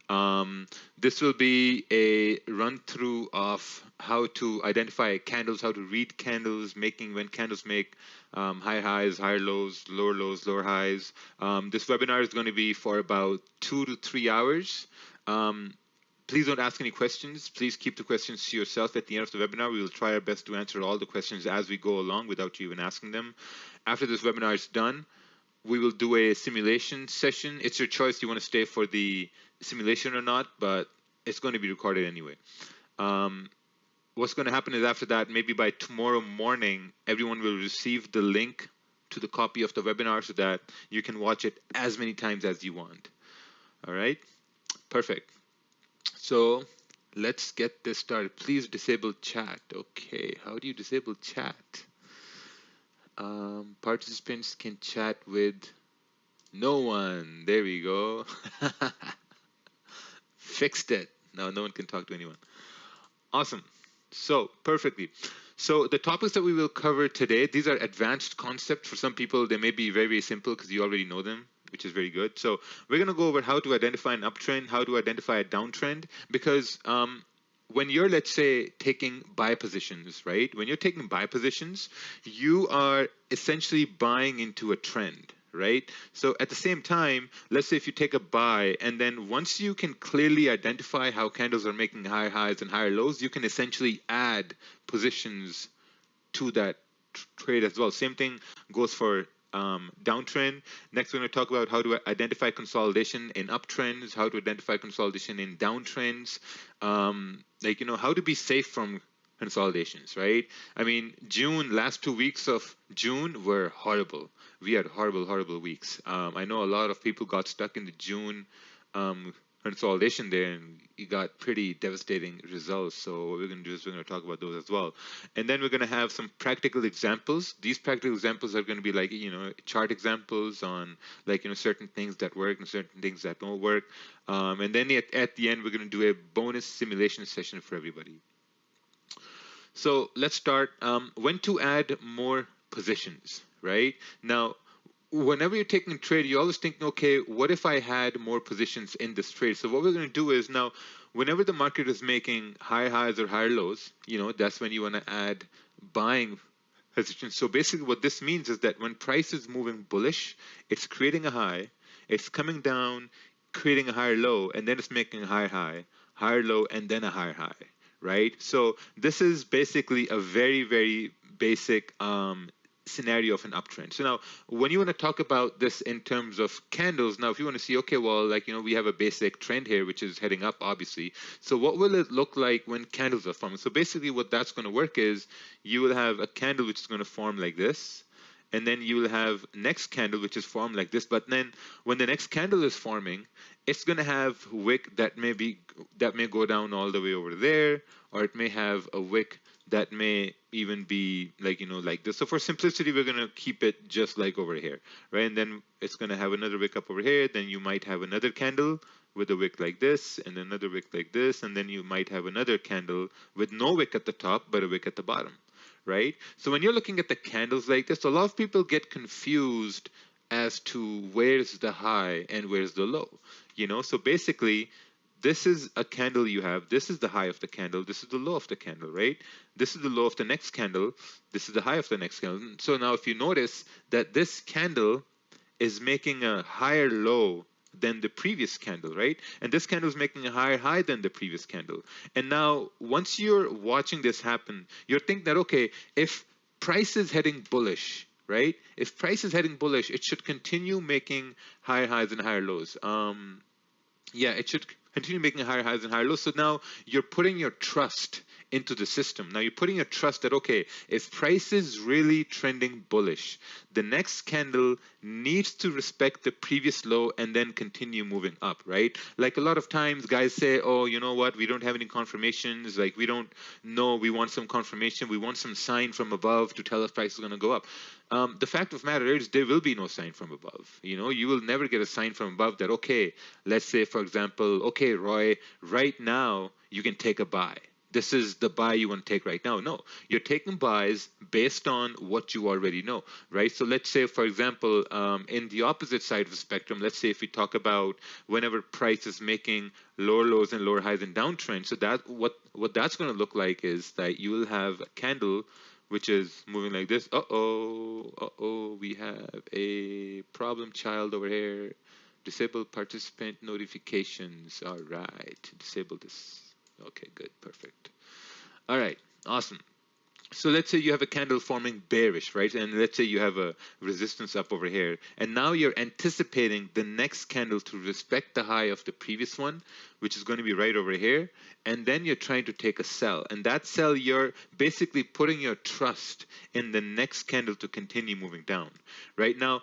This will be a run through of how to identify candles, how to read candles, making when candles make higher highs, higher lows, lower highs. This webinar is going to be for about 2 to 3 hours. Please don't ask any questions. Please keep the questions to yourself at the end of the webinar. We will try our best to answer all the questions as we go along without you even asking them. After this webinar is done, we will do a simulation session. It's your choice. You want to stay for the simulation or not, but it's going to be recorded anyway. What's going to happen is after that, maybe by tomorrow morning, everyone will receive the link to the copy of the webinar so that you can watch it as many times as you want. All right, perfect. So let's get this started. Please disable chat. Okay, how do you disable chat? Participants can chat with no one. There we go. Fixed it. Now no one can talk to anyone. Awesome. So perfectly. So the topics that we will cover today, these are advanced concepts. For some people, they may be very, very simple because you already know them, which is very good. So we're going to go over how to identify an uptrend, how to identify a downtrend, because when you're, let's say, taking buy positions, right? When you're taking buy positions, you are essentially buying into a trend, right? So at the same time, let's say if you take a buy, and then once you can clearly identify how candles are making higher highs and higher lows, you can essentially add positions to that trade as well. Same thing goes for downtrend. Next, we're going to talk about how to identify consolidation in uptrends, how to identify consolidation in downtrends, like, you know, how to be safe from consolidations, right? I mean, last 2 weeks of June were horrible. We had horrible weeks. I know a lot of people got stuck in the June consolidation there, and you got pretty devastating results. So what we're going to do is we're going to talk about those as well. And then we're going to have some practical examples. These practical examples are going to be like, you know, chart examples on, like, you know, certain things that work and certain things that don't work. And then at the end, we're going to do a bonus simulation session for everybody. So let's start. When to add more positions, right? Now, whenever you're taking a trade, you always think, okay, what if I had more positions in this trade? So what we're going to do is now, whenever the market is making higher highs or higher lows, you know, that's when you want to add buying positions. So basically what this means is that when price is moving bullish, it's creating a high, it's coming down, creating a higher low, and then it's making a higher high, higher low, and then a higher high, right? So this is basically a very, very basic scenario of an uptrend. So now when you want to talk about this in terms of candles, now if you want to see, okay, well, like, you know, we have a basic trend here which is heading up, obviously. So what will it look like when candles are forming? So basically what that's going to work is you will have a candle which is going to form like this, and then you will have next candle which is formed like this. But then when the next candle is forming, it's going to have wick that may go down all the way over there, or it may have a wick that may even be like, you know, like this. So for simplicity, we're going to keep it just like over here, right? And then it's going to have another wick up over here. Then you might have another candle with a wick like this, and another wick like this, and then you might have another candle with no wick at the top but a wick at the bottom, right? So when you're looking at the candles like this, a lot of people get confused as to where's the high and where's the low, you know? So basically, this is a candle you have, this is the high of the candle, this is the low of the candle, right? This is the low of the next candle, this is the high of the next candle. So now if you notice that this candle is making a higher low than the previous candle, right? And this candle is making a higher high than the previous candle. And now once you're watching this happen, you're thinking that, okay, if price is heading bullish, right? If price is heading bullish, it should continue making higher highs and higher lows. Yeah, it should continue making higher highs and higher lows. So now you're putting your trust into the system. Now you're putting your trust that, okay, if price is really trending bullish, the next candle needs to respect the previous low and then continue moving up, right? Like a lot of times guys say, oh, you know what, we don't have any confirmations, like we don't know, we want some confirmation, we want some sign from above to tell us price is going to go up. The fact of the matter is there will be no sign from above. You know, you will never get a sign from above that, okay, let's say, for example, okay, Roy, right now you can take a buy. this is the buy you want to take right now. No, you're taking buys based on what you already know, right? So let's say, for example, in the opposite side of the spectrum, let's say if we talk about whenever price is making lower lows and lower highs in downtrend, so that what that's going to look like is that you will have a candle which is moving like this. Uh-oh, we have a problem child over here. Disable participant notifications. All right, disable this. Okay, good, perfect. All right, awesome. So let's say you have a candle forming bearish, right? And let's say you have a resistance up over here. And now you're anticipating the next candle to respect the high of the previous one, which is going to be right over here. And then you're trying to take a sell. And that sell, you're basically putting your trust in the next candle to continue moving down. Right now,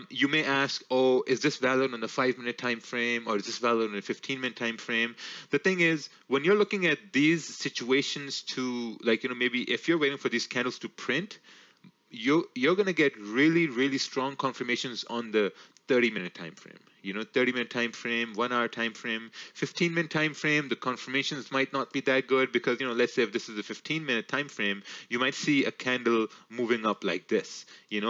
you may ask, oh, is this valid on the 5-minute time frame, or is this valid on a 15-minute time frame? The thing is, when you're looking at these situations to, like, maybe if you're waiting for these candles to print, you're going to get really, really strong confirmations on the 30-minute time frame. 30-minute time frame, 1-hour time frame, 15-minute time frame, the confirmations might not be that good because, let's say if this is a 15-minute time frame, you might see a candle moving up like this,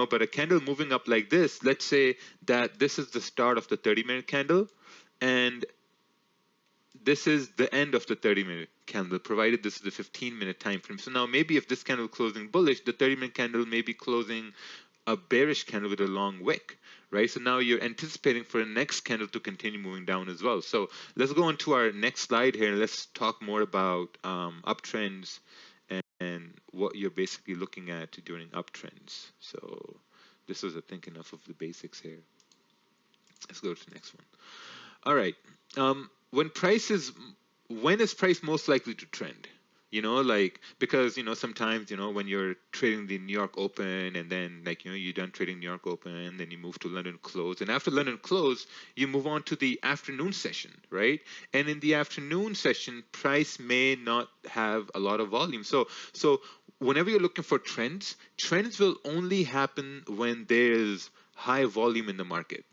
but a candle moving up like this, let's say that this is the start of the 30-minute candle and this is the end of the 30-minute candle, provided this is the 15-minute time frame. So now maybe if this candle closing bullish, the 30-minute candle may be closing a bearish candle with a long wick, right? So now you're anticipating for the next candle to continue moving down as well. So let's go on to our next slide here. Let's talk more about uptrends and what you're basically looking at during uptrends. So this was, I think, enough of the basics here. Let's go to the next one. All right. When is price most likely to trend? Because sometimes when you're trading the New York Open and then you're done trading New York Open and then you move to London close, and after London close you move on to the afternoon session, right? And in the afternoon session price may not have a lot of volume. So whenever you're looking for trends will only happen when there's high volume in the market.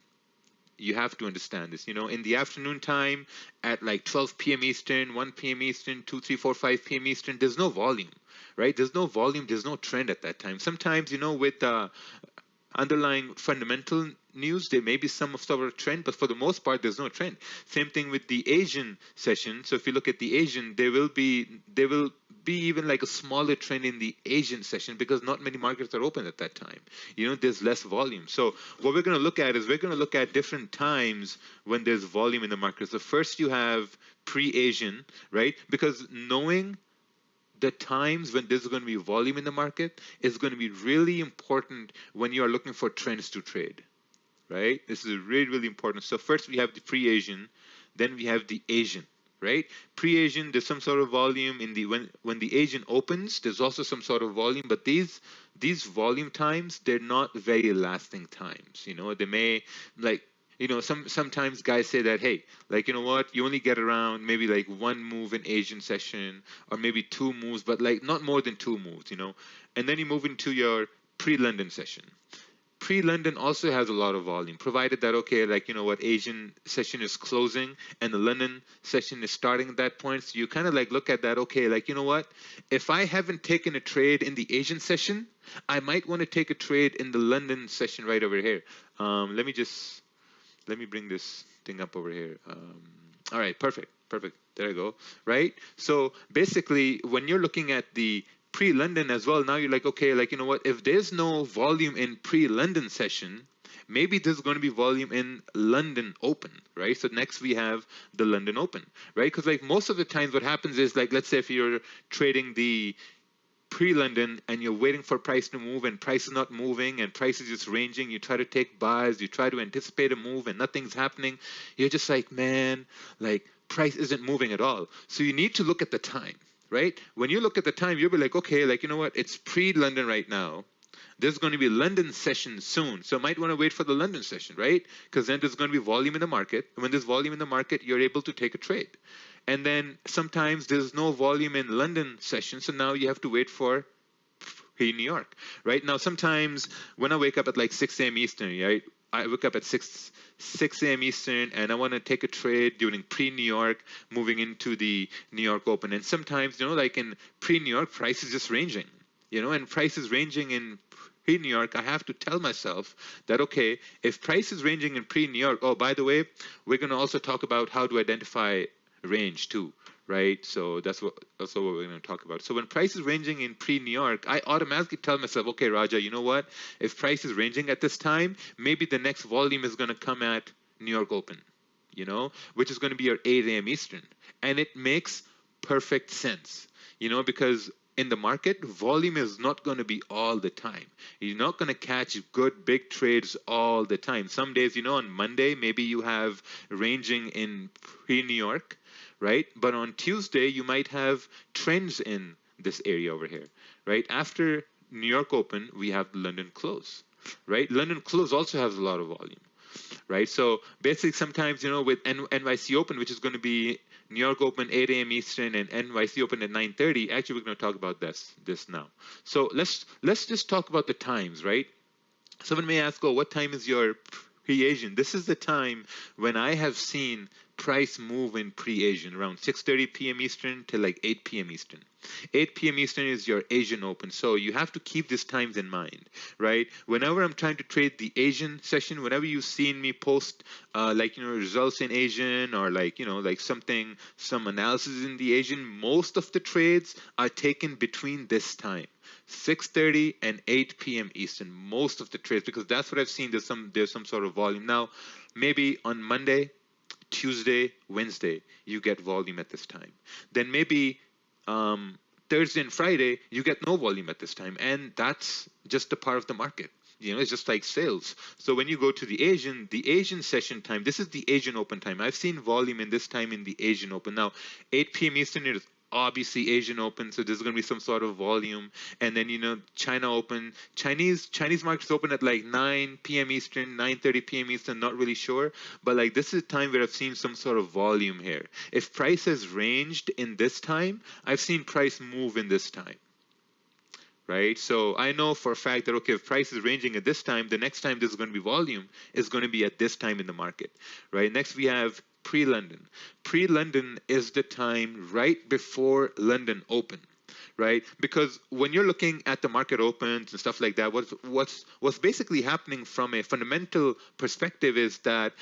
You have to understand this. In the afternoon time at like 12 p.m. Eastern, 1 p.m. Eastern, 2, 3, 4, 5 p.m. Eastern, there's no volume, right? There's no volume, there's no trend at that time. Sometimes, with underlying fundamental news, there may be some sort of trend, but for the most part, there's no trend. Same thing with the Asian session. So if you look at the Asian, there will be even like a smaller trend in the Asian session because not many markets are open at that time. There's less volume. So what we're going to look at is we're going to look at different times when there's volume in the market. So first you have pre-Asian, right? Because knowing the times when there's going to be volume in the market is going to be really important when you are looking for trends to trade, right? This is really, really important. So first we have the pre-Asian, then we have the Asian. Right? Pre-Asian, there's some sort of volume in the when the Asian opens, there's also some sort of volume, but these volume times, they're not very lasting times. They may sometimes guys say that, hey, you only get around maybe like 1 move in Asian session or maybe 2 moves, but not more than 2 moves, and then you move into your pre-London session. Pre-London also has a lot of volume, provided that, okay, Asian session is closing and the London session is starting at that point. So you kind of look at that, okay, if I haven't taken a trade in the Asian session, I might want to take a trade in the London session right over here. Let me bring this thing up over here. All right, perfect. There I go, right? So basically, when you're looking at the pre-London as well, now you're like, okay, if there's no volume in pre-London session, maybe there's going to be volume in London Open, right? So next we have the London Open, right? Because most of the times what happens is let's say if you're trading the pre-London and you're waiting for price to move and price is not moving and price is just ranging, you try to take buys, you try to anticipate a move and nothing's happening, you're just like, man, price isn't moving at all. So you need to look at the time. Right? When you look at the time, you'll be like, okay, it's pre-London right now. There's going to be London session soon. So I might want to wait for the London session, right? Because then there's going to be volume in the market. And when there's volume in the market, you're able to take a trade. And then sometimes there's no volume in London session. So now you have to wait for New York, right? Now, sometimes when I wake up at 6 a.m. Eastern, right? I wake up at 6 a.m. Eastern, and I want to take a trade during pre-New York, moving into the New York Open. And sometimes, like in pre-New York, price is just ranging, and price is ranging in pre-New York. I have to tell myself that, okay, if price is ranging in pre-New York, oh, by the way, we're going to also talk about how to identify range too, right? So that's also what we're going to talk about. So when price is ranging in pre-New York, I automatically tell myself, okay, Raja, you know what? If price is ranging at this time, maybe the next volume is going to come at New York Open, which is going to be your 8 a.m. Eastern. And it makes perfect sense, because in the market, volume is not going to be all the time. You're not going to catch good big trades all the time. Some days, on Monday, maybe you have ranging in pre-New York, right? But on Tuesday, you might have trends in this area over here, right? After New York Open, we have London Close, right? London Close also has a lot of volume, right? So basically, sometimes, with NYC Open, which is going to be New York Open 8 a.m. Eastern and NYC Open at 9:30. Actually, we're going to talk about this now. So let's just talk about the times, right? Someone may ask, oh, what time is your pre-Asian? This is the time when I have seen price move in pre-Asian around 6:30 p.m. Eastern to like 8 p.m. Eastern. 8 p.m. Eastern is your Asian Open. So you have to keep these times in mind, right? Whenever I'm trying to trade the Asian session, whenever you've seen me post results in Asian or some analysis in the Asian, most of the trades are taken between this time. 6:30 and 8 p.m. Eastern, most of the trades, because that's what I've seen. There's some sort of volume. Now, maybe on Monday, Tuesday, Wednesday, you get volume at this time. Then maybe Thursday and Friday, you get no volume at this time. And that's just a part of the market. It's just like sales. So when you go to the Asian session time, this is the Asian Open time. I've seen volume in this time in the Asian Open. Now, 8 p.m. Eastern is obviously Asian Open, so there's going to be some sort of volume. And then, China Open, Chinese markets open at like 9 p.m. Eastern, 9:30 p.m. Eastern, not really sure. But like this is a time where I've seen some sort of volume here. If price has ranged in this time, I've seen price move in this time. Right? So I know for a fact that, okay, if price is ranging at this time, the next time there's going to be volume is going to be at this time in the market, right? Next we have pre-London. Pre-London is the time right before London Open, right? Because when you're looking at the market opens and stuff like that, what's basically happening from a fundamental perspective is that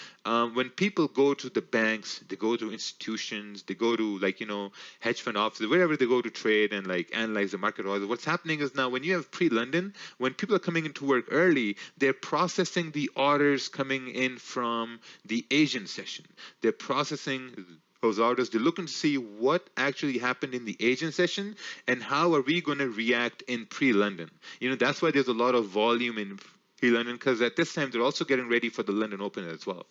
when people go to the banks, they go to institutions, they go to hedge fund offices, wherever they go to trade and analyze the market orders. What's happening is now when you have pre-London, when people are coming into work early, they're processing the orders coming in from the Asian session. They're processing those orders. They're looking to see what actually happened in the Asian session and how are we going to react in pre-London. That's why there's a lot of volume in pre-London, because at this time they're also getting ready for the London Open as well.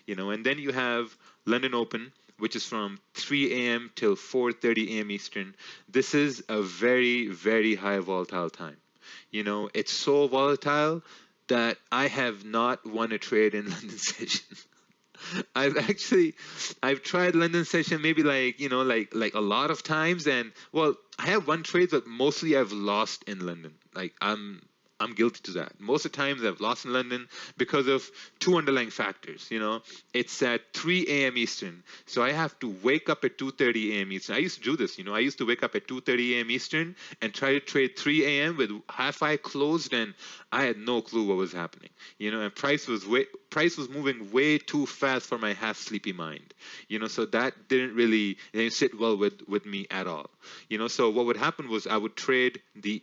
And then you have London Open, which is from 3 a.m. till 4:30 a.m. Eastern. This is a very, very high volatile time. It's so volatile that I have not won a trade in London session. I've tried London session maybe like a lot of times, and well, I have won trades, but mostly I've lost in London. I'm guilty to that. Most of the times I've lost in London because of two underlying factors. It's at 3 a.m. Eastern, so I have to wake up at 2:30 a.m. Eastern. I used to do this. I used to wake up at 2:30 a.m. Eastern and try to trade 3 a.m. with half eye closed, and I had no clue what was happening. And price was moving way too fast for my half sleepy mind. So that didn't really sit well with me at all. So what would happen was I would trade the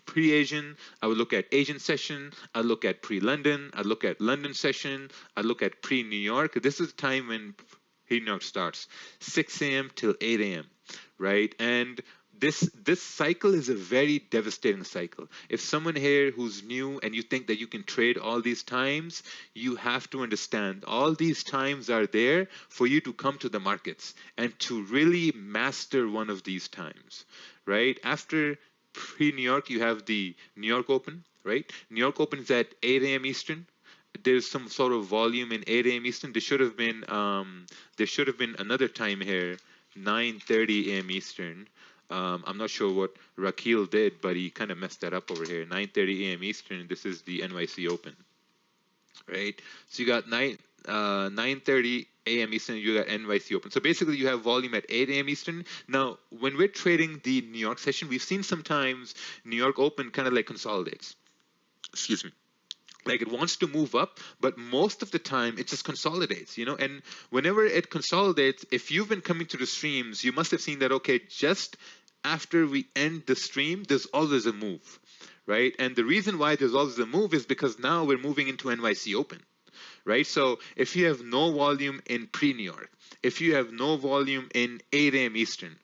pre-Asian, I would look at Asian session, I'd look at pre-London, I'd look at London session, I'd look at pre-New York. This is the time when pre-New York starts, 6 a.m. till 8 a.m., right? And this cycle is a very devastating cycle. If someone here who's new and you think that you can trade all these times, you have to understand all these times are there for you to come to the markets and to really master one of these times, right? After pre-New York, you have the New York Open, right? New York Open is at 8 a.m. Eastern. There's some sort of volume in 8 a.m. Eastern. There should have been another time here, 9:30 a.m. Eastern. I'm not sure what Rakil did, but he kind of messed that up over here. 9:30 a.m. Eastern. This is the NYC Open. right? So you got 9:30 a.m. Eastern, you got NYC open. So basically, you have volume at 8 a.m. Eastern. Now, when we're trading the New York session, we've seen sometimes New York open kind of like consolidates. Excuse me. Like it wants to move up, but most of the time it just consolidates, you know. And whenever it consolidates, if you've been coming to the streams, you must have seen that, okay, just after we end the stream, there's always a move, right? And the reason why there's always a move is because now we're moving into NYC open, right? So if you have no volume in pre-New York, if you have no volume in 8 a.m. Eastern,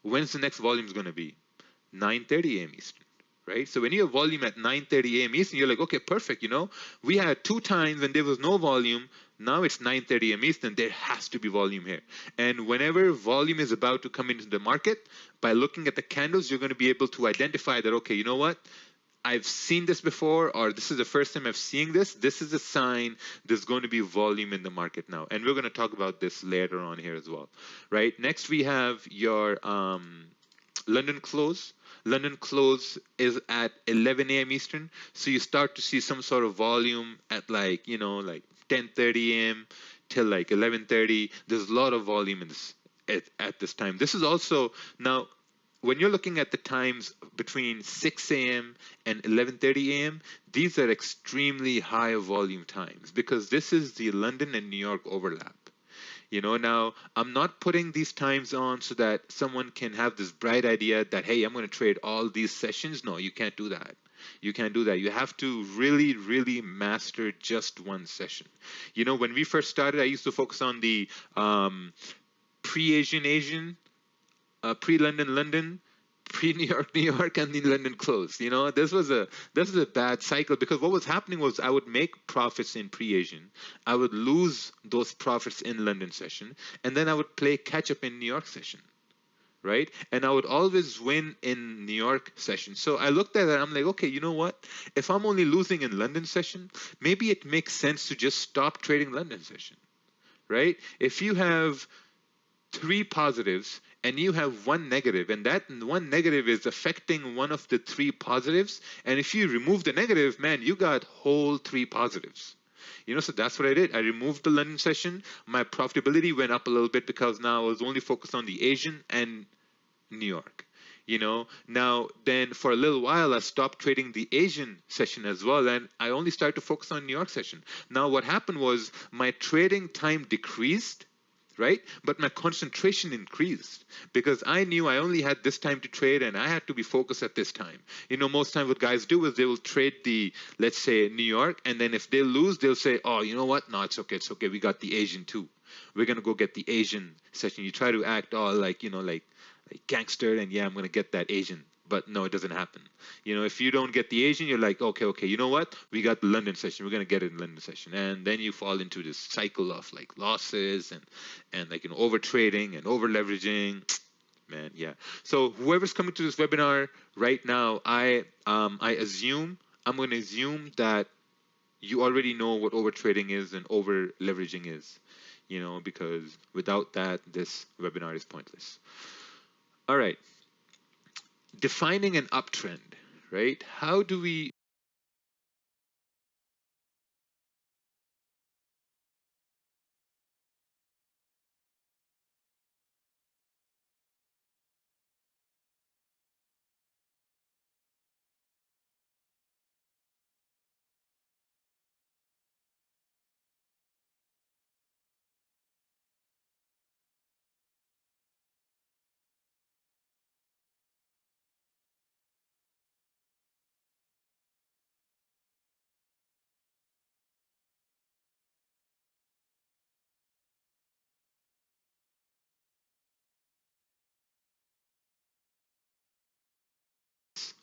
when's the next volume going to be? 9:30 a.m. Eastern, right? So when you have volume at 9:30 a.m. Eastern, you're like, okay, perfect. You know, we had 2 times when there was no volume. Now it's 9:30 a.m. Eastern. There has to be volume here. And whenever volume is about to come into the market, by looking at the candles, you're going to be able to identify that, okay, you know what? I've seen this before, or this is the first time I've seen this. This is a sign there's going to be volume in the market now. And we're going to talk about this later on here as well, right? Next, we have your London close. London close is at 11 a.m. Eastern. So you start to see some sort of volume at like, you know, like 10:30 a.m. till like 11:30. There's a lot of volume in this at this time. This is also now when you're looking at the times between 6 a.m. and 11:30 a.m., these are extremely high volume times because this is the London and New York overlap. You know, now I'm not putting these times on so that someone can have this bright idea that, hey, I'm going to trade all these sessions. No, you can't do that. You can't do that. You have to really, really master just one session. You know, when we first started, I used to focus on the pre-Asian, pre-London, London, pre-New York, New York, and the London close. You know, this was a bad cycle because what was happening was I would make profits in pre-Asian, I would lose those profits in London session, and then I would play catch up in New York session, right? And I would always win in New York session. So I looked at it, I'm like, okay, you know what? If I'm only losing in London session, maybe it makes sense to just stop trading London session, right? If you have 3 positives and you have 1 negative, and that 1 negative is affecting one of the 3 positives, and if you remove the negative, man, you got whole 3 positives. You know, so that's what I did. I removed the London session. My profitability went up a little bit because now I was only focused on the Asian and New York. You know, now then for a little while I stopped trading the Asian session as well, and I only started to focus on New York session. Now what happened was my trading time decreased, right? But my concentration increased because I knew I only had this time to trade and I had to be focused at this time. You know, most times what guys do is they will trade the, let's say, New York, and then if they lose, they'll say, oh, you know what? No, it's okay, we got the Asian too. We're going to go get the Asian session. You try to act all like, you know, like gangster, and yeah, I'm going to get that Asian. But no, it doesn't happen. You know, if you don't get the Asian, you're like, okay, you know what? We got the London session. We're gonna get it in London session, and then you fall into this cycle of like losses and like, you know, over trading and over leveraging. Man, yeah. So whoever's coming to this webinar right now, I assume I'm going to assume that you already know what over trading is and over leveraging is. You know, because without that, this webinar is pointless. All right. Defining an uptrend, right? How do we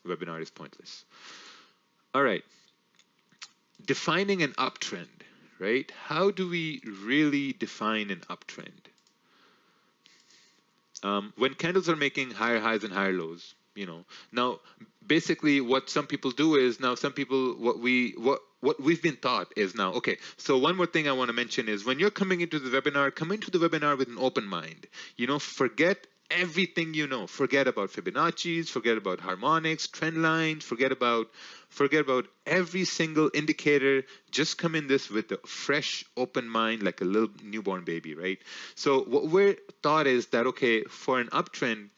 webinar is pointless. All right. Defining an uptrend, right? How do we really define an uptrend? When candles are making higher highs and higher lows, you know. Now, basically, what some people do is now some people what we've been taught is now, okay, so one more thing I want to mention is when you're coming into the webinar, come into the webinar with an open mind. You know, forget everything you know. Forget about Fibonacci's, forget about harmonics, trend lines, forget about every single indicator. Just come in this with a fresh, open mind, like a little newborn baby, right? So what we're thought is that, okay, for an uptrend,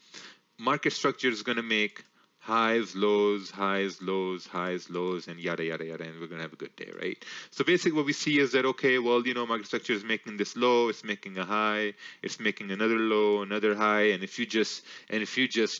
market structure is going to make highs, lows, highs, lows, highs, lows, and yada, yada, yada, and we're going to have a good day, right? So basically what we see is that, okay, well, market structure is making this low, it's making a high, it's making another low, another high, and if you just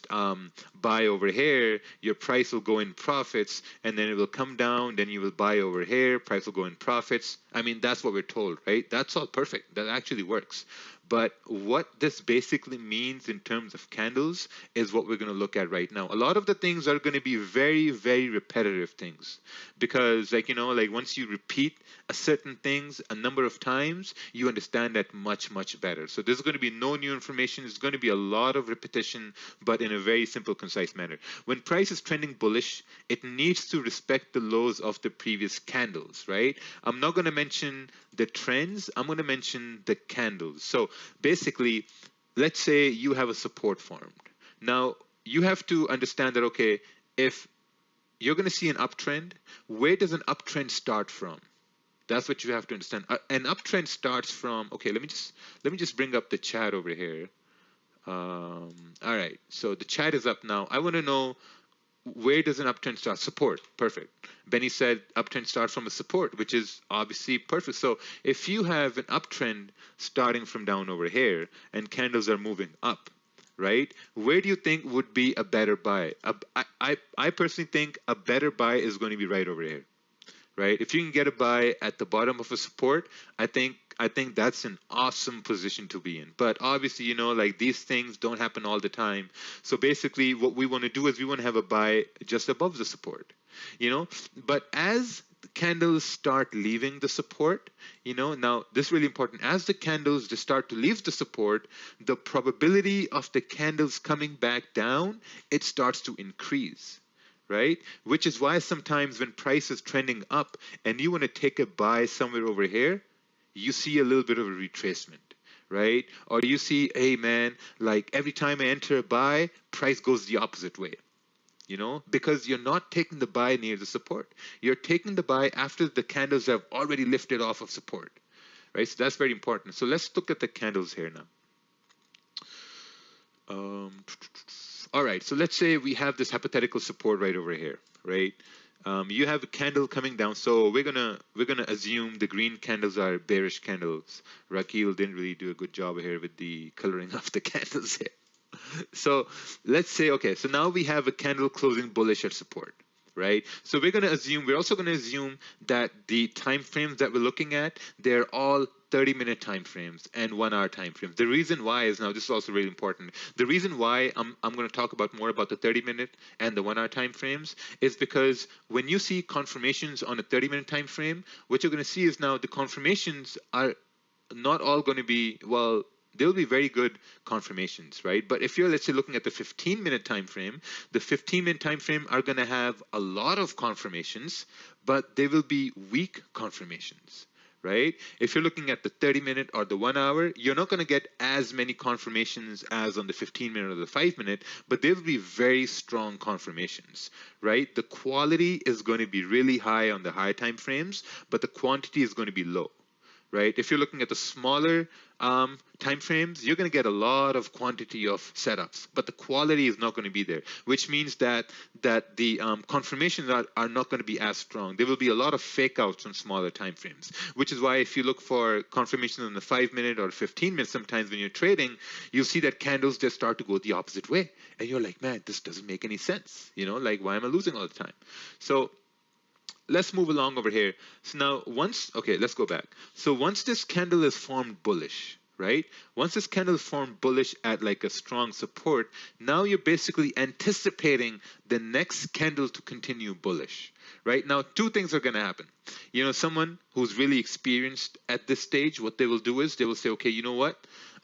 buy over here, your price will go in profits, and then it will come down, then you will buy over here, price will go in profits. I mean, that's what we're told, right? That's all perfect. That actually works. But what this basically means in terms of candles is what we're going to look at right now. A lot of the things are going to be very, very repetitive things, because like once you repeat a certain things a number of times, you understand that much, much better. So there's going to be no new information. It's going to be a lot of repetition, but in a very simple, concise manner. When price is trending bullish, it needs to respect the lows of the previous candles, right? I'm not going to mention the trends. I'm going to mention the candles. So basically, let's say you have a support formed. Now, you have to understand that, okay, if you're going to see an uptrend, where does an uptrend start from? That's what you have to understand. An uptrend starts from, okay, let me just bring up the chat over here. All right, so the chat is up now. I want to know, where does an uptrend start? Support. Perfect. Benny said uptrend starts from a support, which is obviously perfect. So if you have an uptrend starting from down over here and candles are moving up, right? Where do you think would be a better buy? I personally think a better buy is going to be right over here, right? If you can get a buy at the bottom of a support, I think that's an awesome position to be in. But obviously, like these things don't happen all the time. So basically what we want to do is we want to have a buy just above the support, But as the candles start leaving the support, now this is really important. As the candles just start to leave the support, the probability of the candles coming back down, it starts to increase. Right? Which is why sometimes when price is trending up and you want to take a buy somewhere over here, you see a little bit of a retracement, right? Or you see, hey man, like every time I enter a buy, price goes the opposite way, because you're not taking the buy near the support. You're taking the buy after the candles have already lifted off of support, right? So that's very important. So let's look at the candles here now. All right, so let's say we have this hypothetical support right over here, right? You have a candle coming down, so we're gonna assume the green candles are bearish candles. Rakil didn't really do a good job here with the coloring of the candles here. So let's say, okay, so now we have a candle closing bullish at support, right? So we're also gonna assume that the time frames that we're looking at, they're all 30-minute time frames and 1-hour time frames. The reason why is, now this is also really important. The reason why I'm going to talk more about the 30-minute and the 1-hour time frames is because when you see confirmations on a 30-minute time frame, what you're going to see is now the confirmations are not all going to be, well, they'll be very good confirmations, right? But if you're, let's say, looking at the 15-minute time frame, the 15-minute time frame are going to have a lot of confirmations, but they will be weak confirmations, right? If you're looking at the 30-minute or the 1 hour, you're not going to get as many confirmations as on the 15-minute or the 5-minute, but they will be very strong confirmations, right? The quality is going to be really high on the high time frames, but the quantity is going to be low, right? If you're looking at the smaller time frames, you're going to get a lot of quantity of setups, but the quality is not going to be there, which means that the confirmations are not going to be as strong. There will be a lot of fake outs on smaller time frames, which is why if you look for confirmation on the 5-minute or 15-minute, sometimes when you're trading, you'll see that candles just start to go the opposite way. And you're like, man, this doesn't make any sense. Like, why am I losing all the time? So let's move along over here. So now let's go back. So once this candle is formed bullish, right? Once this candle is formed bullish at like a strong support, now you're basically anticipating the next candle to continue bullish, right? Now, two things are going to happen. Someone who's really experienced at this stage, what they will do is they will say, okay, you know what?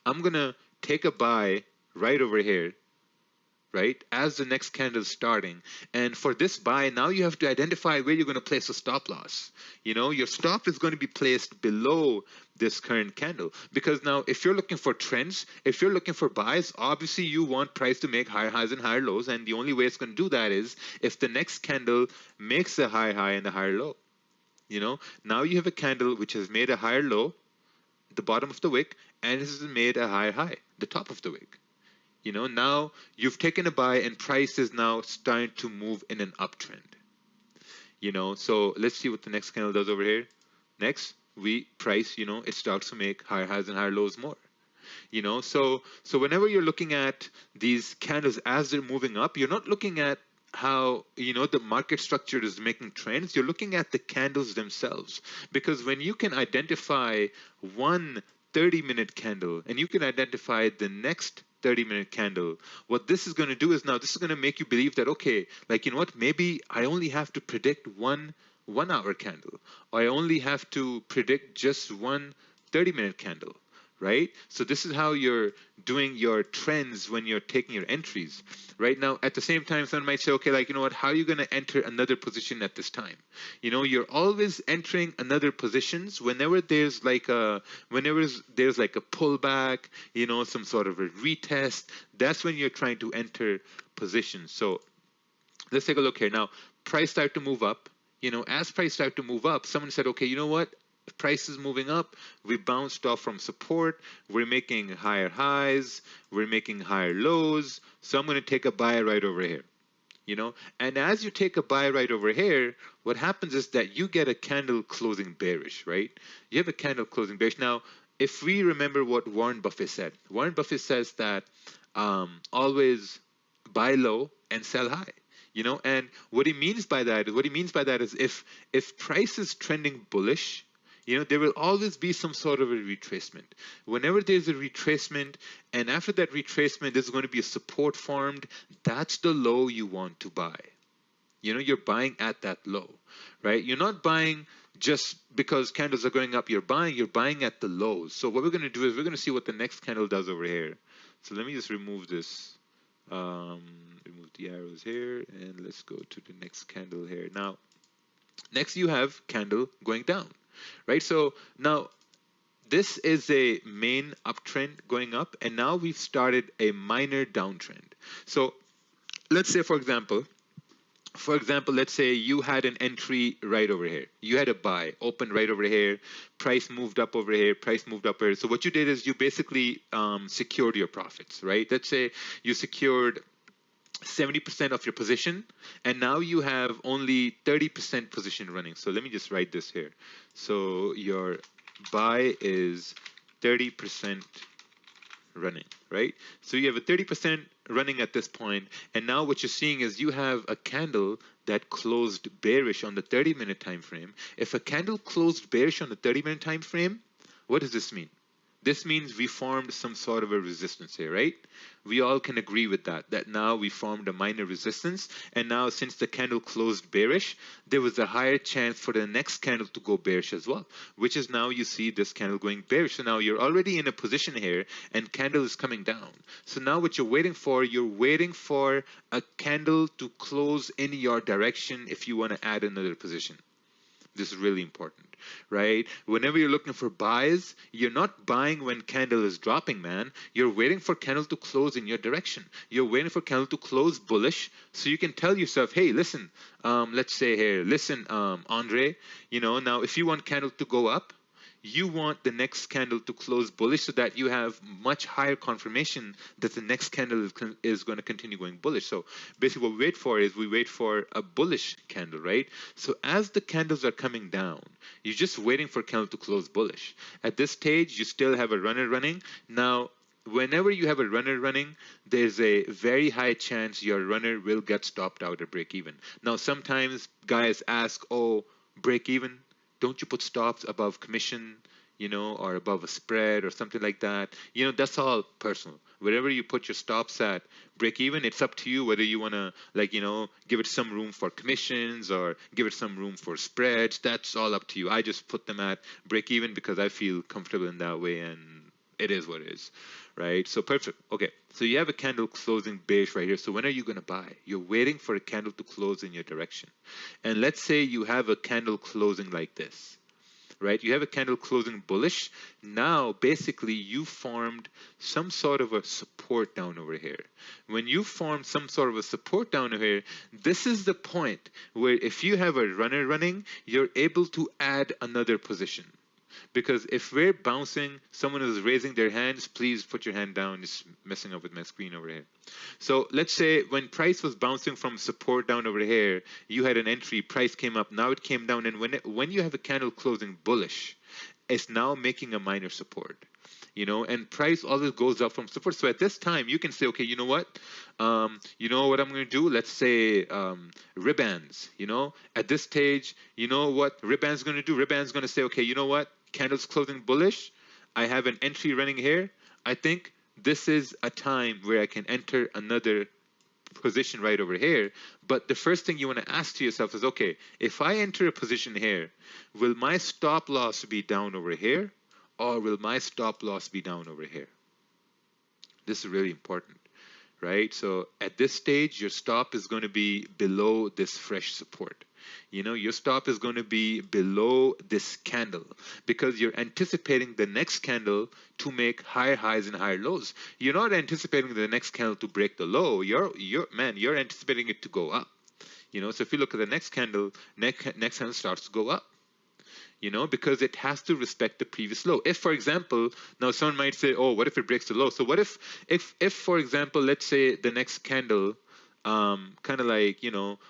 I'm going to take a buy right over here. right, as the next candle is starting. And for this buy, now you have to identify where you're going to place a stop loss. Your stop is going to be placed below this current candle, because now if you're looking for trends, if you're looking for buys, obviously you want price to make higher highs and higher lows, and the only way it's going to do that is if the next candle makes a higher high and a higher low. Now you have a candle which has made a higher low, the bottom of the wick, and it has made a higher high, the top of the wick. Now you've taken a buy and price is now starting to move in an uptrend. So let's see what the next candle does over here. Next, price, it starts to make higher highs and higher lows more. So whenever you're looking at these candles as they're moving up, you're not looking at how the market structure is making trends. You're looking at the candles themselves, because when you can identify one 30-minute candle and you can identify the next 30-minute candle, what this is going to do is now this is going to make you believe that, okay, maybe I only have to predict one 1-hour candle, or I only have to predict just one 30-minute candle, right? So this is how you're doing your trends when you're taking your entries. Right now, at the same time, someone might say, okay, how are you going to enter another position at this time? You're always entering another positions whenever there's like a pullback, some sort of a retest. That's when you're trying to enter positions. So let's take a look here. Now, price start to move up. As price start to move up, someone said, okay, you know what? Price is moving up. We bounced off from support. We're making higher highs. We're making higher lows. So I'm going to take a buy right over here. And as you take a buy right over here, what happens is that you get a candle closing bearish, right? You have a candle closing bearish. Now, if we remember what Warren Buffett said, Warren Buffett says that always buy low and sell high. And what he means by that is if price is trending bullish, there will always be some sort of a retracement. Whenever there's a retracement, and after that retracement, there's going to be a support formed, that's the low you want to buy. You're buying at that low, right? You're not buying just because candles are going up. You're buying at the lows. So what we're going to do is we're going to see what the next candle does over here. So let me just remove this. Remove the arrows here, and let's go to the next candle here. Now, next you have candle going down. Right, so now this is a main uptrend going up, and now we've started a minor downtrend. So let's say, for example, let's say you had an entry right over here. You had a buy, opened right over here, price moved up over here, price moved up here. So what you did is you basically secured your profits, right? Let's say you secured 70% of your position, and now you have only 30% position running. So let me just write this here. So your buy is 30% running, right? So you have a 30% running at this point, and now what you're seeing is you have a candle that closed bearish on the 30-minute time frame. If a candle closed bearish on the 30-minute time frame, what does this mean? This means we formed some sort of a resistance here, right? We all can agree with that now we formed a minor resistance, and now since the candle closed bearish, there was a higher chance for the next candle to go bearish as well, which is now you see this candle going bearish. So now you're already in a position here, and candle is coming down. So now what you're waiting for a candle to close in your direction if you want to add another position. This is really important, right? Whenever you're looking for buys, you're not buying when candle is dropping, man. You're waiting for candle to close in your direction. You're waiting for candle to close bullish, so you can tell yourself, hey, listen, let's say here, listen, Andre, now if you want candle to go up, you want the next candle to close bullish so that you have much higher confirmation that the next candle is going to continue going bullish. So basically what we wait for a bullish candle, right? So as the candles are coming down, you're just waiting for candle to close bullish. At this stage, you still have a runner running. Now, whenever you have a runner running, there's a very high chance your runner will get stopped out at break even. Now, sometimes guys ask, oh, break even? Don't you put stops above commission, or above a spread or something like that? That's all personal. Wherever you put your stops at break even, it's up to you whether you want to, give it some room for commissions or give it some room for spreads. That's all up to you. I just put them at break even because I feel comfortable in that way, and it is what it is, right? So perfect. Okay, so you have a candle closing bearish right here. So when are you going to buy? You're waiting for a candle to close in your direction. And let's say you have a candle closing like this, right? You have a candle closing bullish. Now, basically, you formed some sort of a support down over here. When you form some sort of a support down over here, this is the point where if you have a runner running, you're able to add another position. Because if we're bouncing, someone is raising their hands, please put your hand down. It's messing up with my screen over here. So let's say when price was bouncing from support down over here, you had an entry, price came up, now it came down. And when you have a candle closing bullish, it's now making a minor support. And price always goes up from support. So at this time, you can say, okay, you know what? You know what I'm going to do? Let's say ribbons, at this stage, you know what ribbon's going to do? Ribbon's going to say, okay, you know what? Candles closing bullish. I have an entry running here. I think this is a time where I can enter another position right over here. But the first thing you want to ask to yourself is, okay, if I enter a position here, will my stop loss be down over here, or will my stop loss be down over here? This is really important, right? So at this stage, your stop is going to be below this fresh support. Your stop is going to be below this candle because you're anticipating the next candle to make higher highs and higher lows. You're not anticipating the next candle to break the low. You're anticipating it to go up. So if you look at the next candle, next candle starts to go up. Because it has to respect the previous low. If, for example, now someone might say, oh, what if it breaks the low? So what if for example, let's say the next candle kind of like,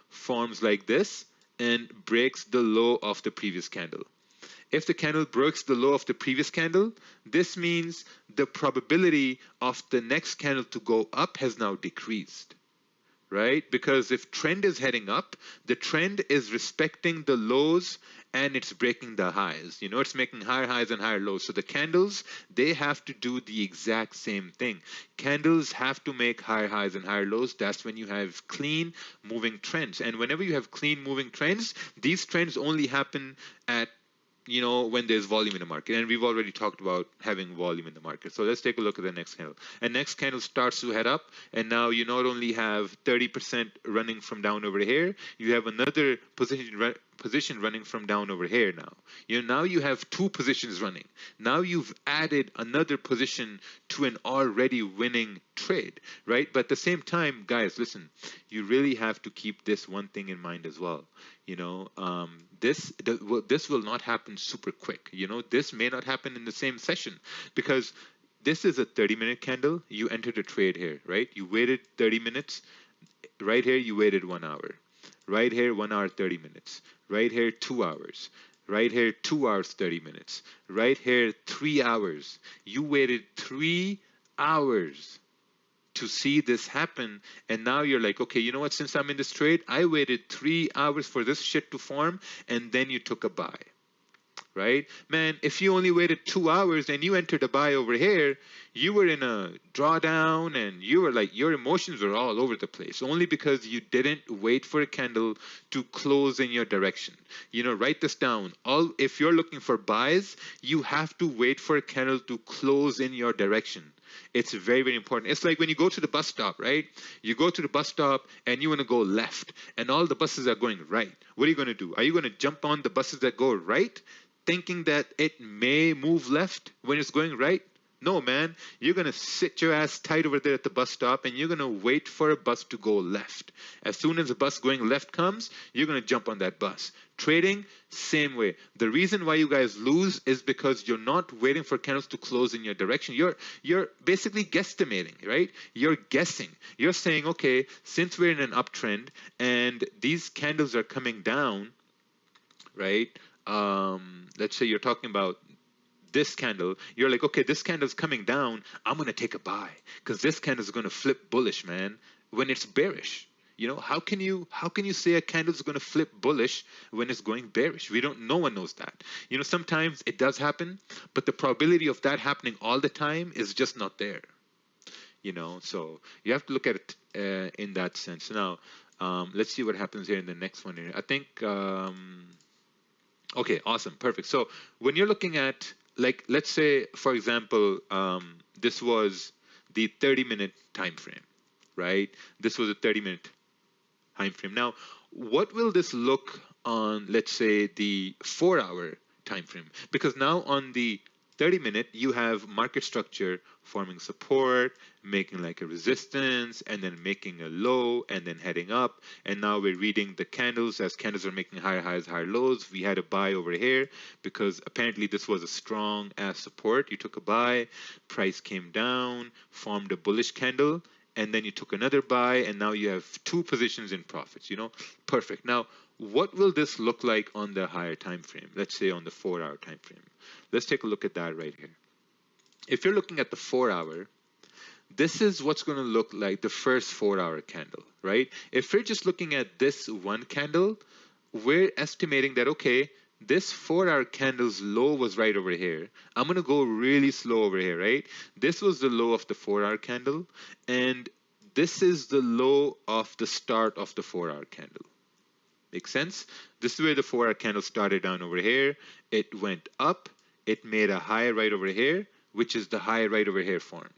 forms like this and breaks the low of the previous candle. If the candle breaks the low of the previous candle, this means the probability of the next candle to go up has now decreased. Right? Because if trend is heading up, the trend is respecting the lows and it's breaking the highs. It's making higher highs and higher lows. So the candles, they have to do the exact same thing. Candles have to make higher highs and higher lows. That's when you have clean moving trends. And whenever you have clean moving trends, these trends only happen at when there's volume in the market. And we've already talked about having volume in the market. So let's take a look at the next candle. And next candle starts to head up. And now you not only have 30% running from down over here, you have another position running from down over here now. Now you have two positions running. Now you've added another position to an already winning trade, right? But at the same time, guys, listen, you really have to keep this one thing in mind as well. This will not happen super quick. This may not happen in the same session because this is a 30-minute candle. You entered a trade here, right? You waited 30 minutes. Right here, you waited 1 hour. Right here, 1 hour, 30 minutes. Right here, 2 hours. Right here, 2 hours, 30 minutes. Right here, 3 hours. You waited 3 hours to see this happen, and now you're like, okay, you know what, since I'm in this trade, I waited 3 hours for this shit to form, and then you took a buy, right? Man, if you only waited 2 hours and you entered a buy over here, you were in a drawdown and you were like, your emotions were all over the place, only because you didn't wait for a candle to close in your direction. Write this down. If you're looking for buys, you have to wait for a candle to close in your direction. It's very, very important. It's like when you go to the bus stop, right? You go to the bus stop and you want to go left and all the buses are going right. What are you going to do? Are you going to jump on the buses that go right, thinking that it may move left when it's going right? No, man. You're going to sit your ass tight over there at the bus stop and you're going to wait for a bus to go left. As soon as a bus going left comes, you're going to jump on that bus. Trading, same way. The reason why you guys lose is because you're not waiting for candles to close in your direction. You're basically guesstimating, right? You're guessing. You're saying, okay, since we're in an uptrend and these candles are coming down, right? Let's say you're talking about this candle, you're like, okay, this candle's coming down, I'm going to take a buy because this candle is going to flip bullish, man, when it's bearish. How can you say a candle is going to flip bullish when it's going bearish? No one knows that. Sometimes it does happen, but the probability of that happening all the time is just not there. So you have to look at it in that sense. Now, let's see what happens here in the next one here. I think, okay, awesome, perfect. So when you're looking at like let's say, for example, this was the 30-minute time frame, right? This was a 30-minute time frame. Now, what will this look on, let's say, the 4-hour time frame? Because now on the 30-minute, you have market structure forming support, making like a resistance, and then making a low, and then heading up. And now we're reading the candles. As candles are making higher highs, higher lows, we had a buy over here because apparently this was a strong ass support. You took a buy, price came down, formed a bullish candle, and then you took another buy, and now you have two positions in profits, perfect. Now, what will this look like on the higher time frame? Let's say on the 4-hour time frame. Let's take a look at that right here. If you're looking at the 4-hour, this is what's going to look like the first 4-hour candle, right? If we're just looking at this one candle, we're estimating that, okay, this 4-hour candle's low was right over here. I'm going to go really slow over here, right? This was the low of the 4-hour candle, and this is the low of the start of the 4-hour candle. Make sense? This is where the 4-hour candle started down over here. It went up. It made a high right over here, which is the high right over here formed,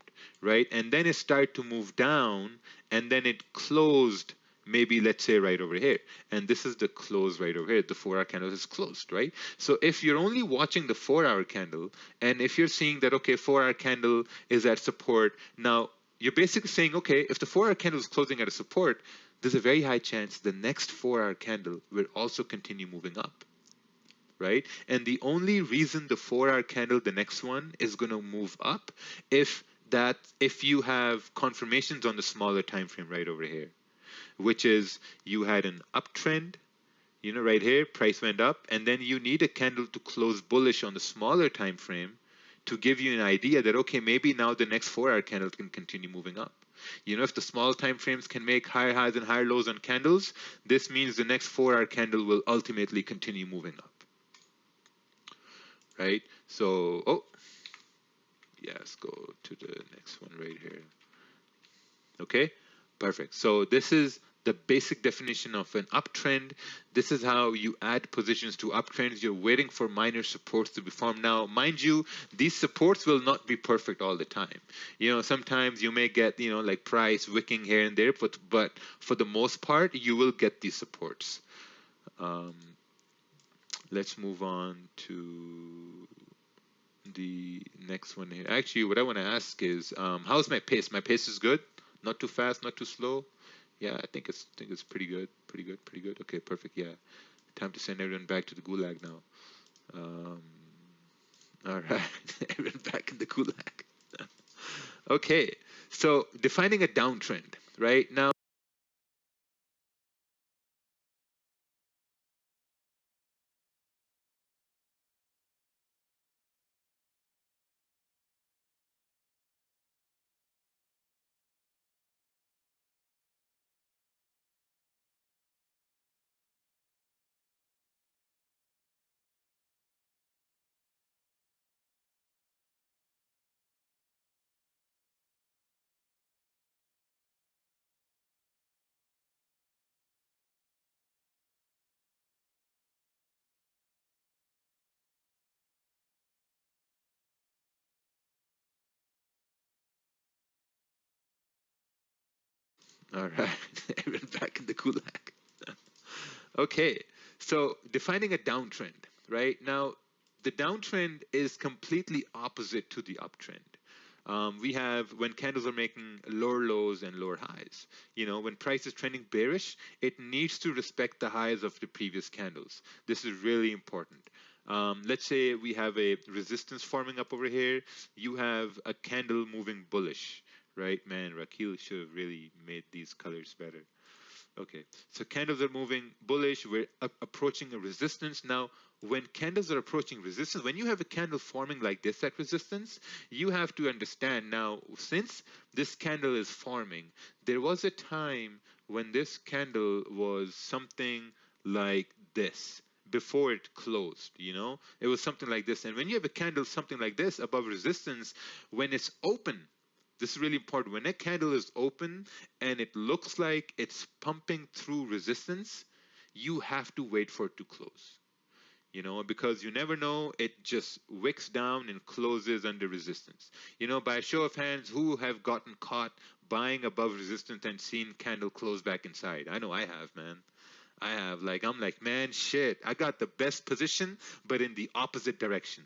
right? And then it started to move down, and then it closed maybe, let's say, right over here. And this is the close right over here. The 4-hour candle is closed, right? So if you're only watching the 4-hour candle, and if you're seeing that, okay, 4-hour candle is at support, now you're basically saying, okay, if the 4-hour candle is closing at a support, there's a very high chance the next 4-hour candle will also continue moving up, right? And the only reason the 4-hour candle, the next one, is going to move up if you have confirmations on the smaller time frame right over here, which is you had an uptrend, right here, price went up, and then you need a candle to close bullish on the smaller time frame to give you an idea that, okay, maybe now the next 4-hour candle can continue moving up. If the small time frames can make higher highs and higher lows on candles, this means the next 4-hour candle will ultimately continue moving up, right? So, let's go to the next one right here. Okay, perfect. So this is the basic definition of an uptrend. This is how you add positions to uptrends. You're waiting for minor supports to be formed. Now, mind you, these supports will not be perfect all the time. Sometimes you may get, like price wicking here and there, but for the most part, you will get these supports. Let's move on to the next one here. Actually, what I want to ask is, how's my pace? My pace is good? Not too fast, not too slow? Yeah, I think it's pretty good. Okay, perfect. Yeah, time to send everyone back to the gulag now. All right, everyone back in the gulag. Okay, so defining a downtrend, right? Now, all right, everyone back in the gulag. Okay, so defining a downtrend, right? Now, the downtrend is completely opposite to the uptrend. We have when candles are making lower lows and lower highs. When price is trending bearish, it needs to respect the highs of the previous candles. This is really important. Let's say we have a resistance forming up over here. You have a candle moving bullish, right? Man, Rakil should have really made these colors better. Okay, so candles are moving bullish. We're approaching a resistance. Now, when candles are approaching resistance, when you have a candle forming like this at resistance, you have to understand now, since this candle is forming, there was a time when this candle was something like this before it closed, it was something like this. And when you have a candle something like this above resistance, when it's open, this is really important. When a candle is open and it looks like it's pumping through resistance, you have to wait for it to close. because you never know, it just wicks down and closes under resistance. By a show of hands, who have gotten caught buying above resistance and seen candle close back inside? I know I have, man. I have. I'm like, man, shit, I got the best position, but in the opposite direction.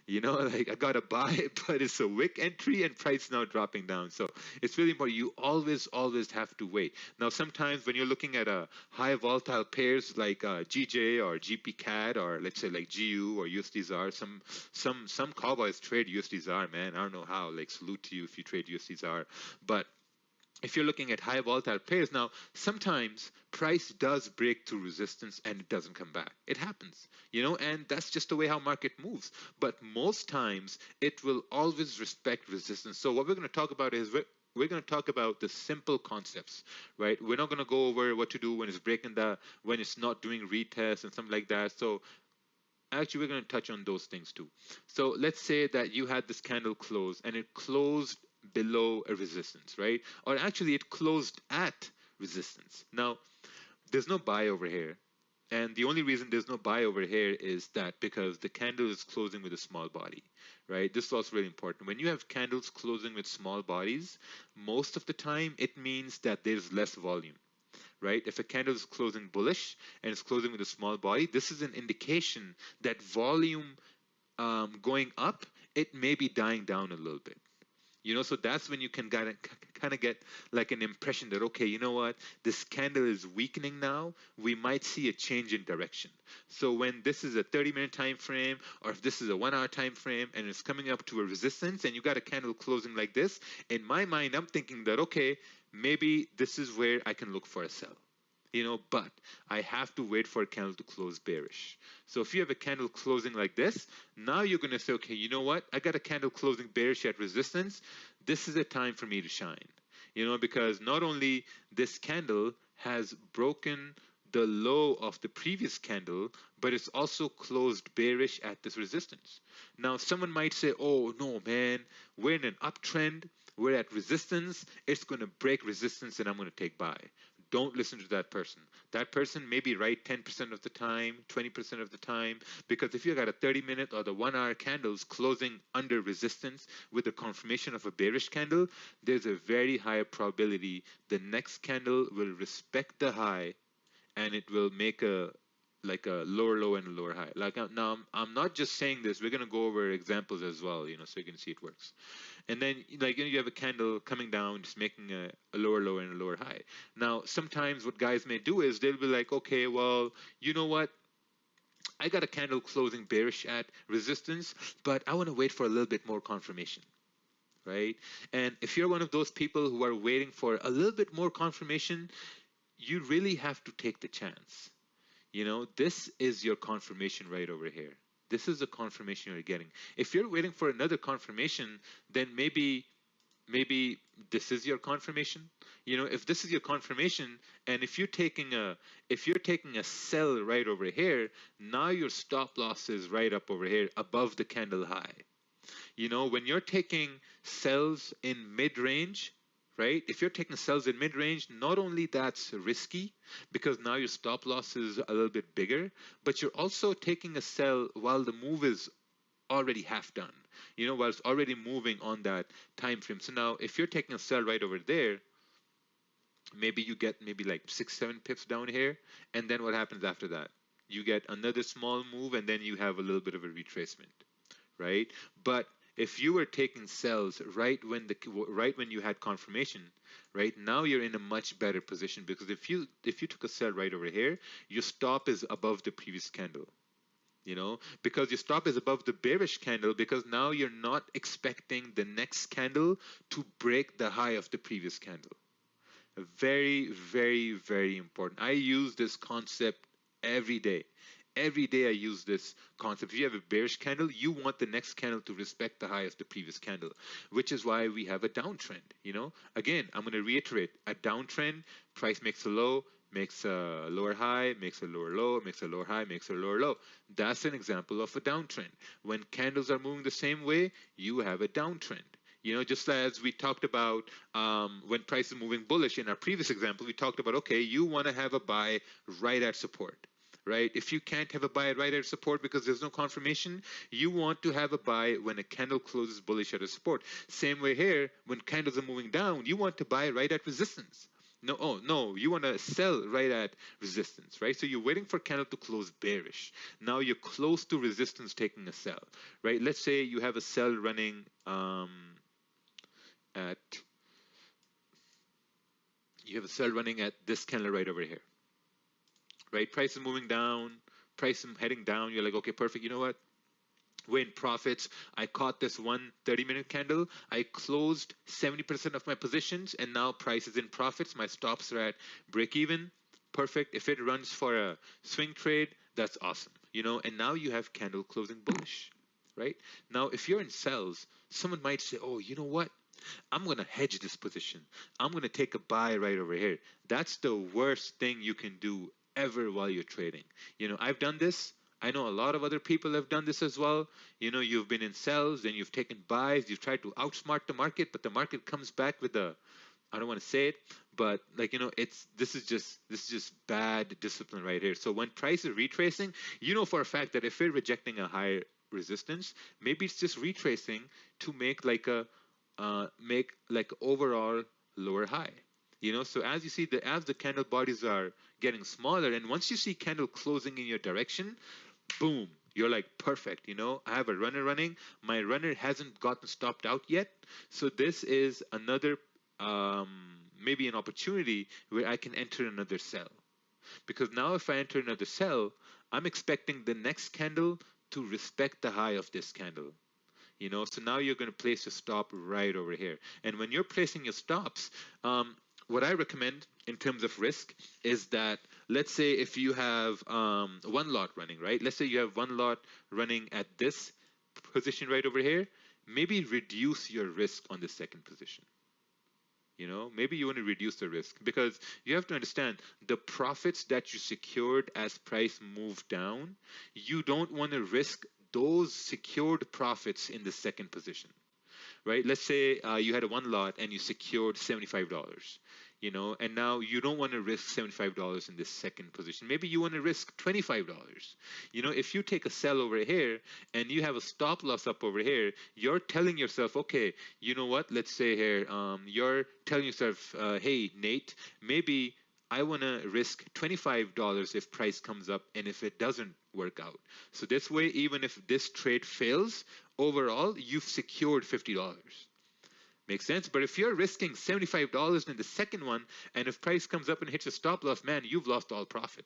I gotta buy it, but it's a wick entry and price now dropping down. So it's really important. You always have to wait. Now, sometimes when you're looking at a high volatile pairs like GJ or GP or let's say like GU or USD some cowboys trade USD man. I don't know how. Salute to you if you trade USD but if you're looking at high volatile pairs, now sometimes price does break through resistance and it doesn't come back. It happens, and that's just the way how market moves. But most times it will always respect resistance. So what we're going to talk about is we're going to talk about the simple concepts, right? We're not going to go over what to do when it's when it's not doing retests and something like that. So actually, we're going to touch on those things too. So let's say that you had this candle close and it closed below a resistance, right? Or actually it closed at resistance. Now, there's no buy over here. And the only reason there's no buy over here is that because the candle is closing with a small body, right? This is also really important. When you have candles closing with small bodies, most of the time it means that there's less volume, right? If a candle is closing bullish and it's closing with a small body, this is an indication that volume going up, it may be dying down a little bit. So that's when you can kind of get like an impression that, okay, you know what, this candle is weakening now. We might see a change in direction. So when this is a 30-minute time frame, or if this is a 1-hour time frame and it's coming up to a resistance and you got a candle closing like this, in my mind, I'm thinking that, okay, maybe this is where I can look for a sell. But I have to wait for a candle to close bearish. So if you have a candle closing like this, now you're going to say, okay, you know what? I got a candle closing bearish at resistance. This is a time for me to shine, because not only this candle has broken the low of the previous candle, but it's also closed bearish at this resistance. Now, someone might say, oh, no, man, we're in an uptrend. We're at resistance. It's going to break resistance and I'm going to take buy. Don't listen to that person. That person may be right 10% of the time, 20% of the time, because if you got a 30-minute or the 1-hour candles closing under resistance with a confirmation of a bearish candle, there's a very high probability the next candle will respect the high and it will make a lower low and a lower high. Now, I'm not just saying this. We're going to go over examples as well, so you can see it works. And then, you have a candle coming down, just making a lower low and a lower high. Now, sometimes what guys may do is they'll be like, okay, well, you know what? I got a candle closing bearish at resistance, but I want to wait for a little bit more confirmation, right? And if you're one of those people who are waiting for a little bit more confirmation, you really have to take the chance. This is your confirmation right over here. This is the confirmation you're getting. If you're waiting for another confirmation, then maybe this is your confirmation. If this is your confirmation, and if you're taking a sell right over here, now your stop loss is right up over here above the candle high. When you're taking sells in mid-range, right? If you're taking sells in mid-range, not only that's risky because now your stop loss is a little bit bigger, but you're also taking a sell while the move is already half done, while it's already moving on that time frame. So now if you're taking a sell right over there, maybe you get like 6-7 pips down here, and then what happens after that? You get another small move, and then you have a little bit of a retracement, right? But if you were taking sells right when you had confirmation, right, now you're in a much better position, because if you took a sell right over here, your stop is above the previous candle. Because your stop is above the bearish candle, because now you're not expecting the next candle to break the high of the previous candle. Very, very, very important. I use this concept every day. Every day I use this concept. If you have a bearish candle, you want the next candle to respect the high of the previous candle, which is why we have a downtrend. Again, I'm going to reiterate, a downtrend, price makes a low, makes a lower high, makes a lower low, makes a lower high, makes a lower low. That's an example of a downtrend. When candles are moving the same way, you have a downtrend. Just as we talked about when price is moving bullish in our previous example, we talked about, okay, you want to have a buy right at support. right? If you can't have a buy right at support because there's no confirmation, you want to have a buy when a candle closes bullish at a support. Same way here, when candles are moving down, you want to buy right at resistance. No, oh no, you want to sell right at resistance, right? So you're waiting for candle to close bearish. Now you're close to resistance taking a sell, right? Let's say you have a sell running at this candle right over here, right? Price is moving down, price is heading down. You're like, okay, perfect. You know what? We're in profits. I caught this one 30-minute candle. I closed 70% of my positions, and now price is in profits. My stops are at break even. Perfect. If it runs for a swing trade, that's awesome. And now you have candle closing bullish, right? Now, if you're in sells, someone might say, oh, you know what? I'm going to hedge this position. I'm going to take a buy right over here. That's the worst thing you can do ever while you're trading. I've done this. I know a lot of other people have done this as well. You've been in sells and you've taken buys. You've tried to outsmart the market, but the market comes back with I don't want to say it, but this is just bad discipline right here. So when price is retracing, for a fact that if we're rejecting a higher resistance, maybe it's just retracing to make like overall lower high. So as you see, as the candle bodies are getting smaller, and once you see candle closing in your direction, boom, you're like, perfect. I have a runner running. My runner hasn't gotten stopped out yet. So this is another, maybe an opportunity where I can enter another sell. Because now if I enter another sell, I'm expecting the next candle to respect the high of this candle. So now you're going to place your stop right over here. And when you're placing your stops, what I recommend in terms of risk is that, let's say if you have one lot running, right? Let's say you have one lot running at this position right over here. Maybe reduce your risk on the second position. Maybe you want to reduce the risk, because you have to understand the profits that you secured as price moved down. You don't want to risk those secured profits in the second position, right? Let's say you had a one lot and you secured $75, and now you don't want to risk $75 in this second position. Maybe you want to risk $25. If you take a sell over here and you have a stop loss up over here, you're telling yourself, okay, you know what? Let's say here, you're telling yourself, hey, Nate, maybe I want to risk $25 if price comes up and if it doesn't work out. So this way, even if this trade fails, overall, you've secured $50. Makes sense? But if you're risking $75 in the second one, and if price comes up and hits a stop loss, man, you've lost all profit.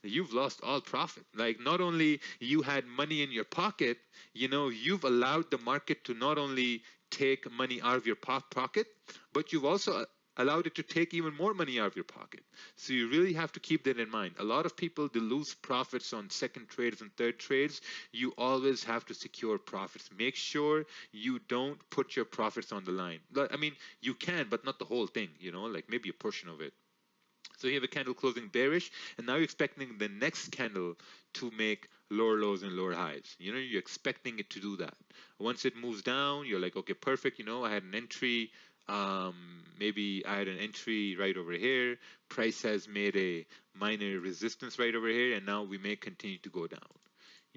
You've lost all profit. Like, not only you had money in your pocket, you've allowed the market to not only take money out of your pocket, but you've also allowed it to take even more money out of your pocket. So you really have to keep that in mind. A lot of people, they lose profits on second trades and third trades. You always have to secure profits. Make sure you don't put your profits on the line. I mean, you can, but not the whole thing, like maybe a portion of it. So you have a candle closing bearish, and now you're expecting the next candle to make lower lows and lower highs. You're expecting it to do that. Once it moves down, you're like, okay, perfect. I had an entry. Maybe I had an entry right over here. Price has made a minor resistance right over here, and now we may continue to go down.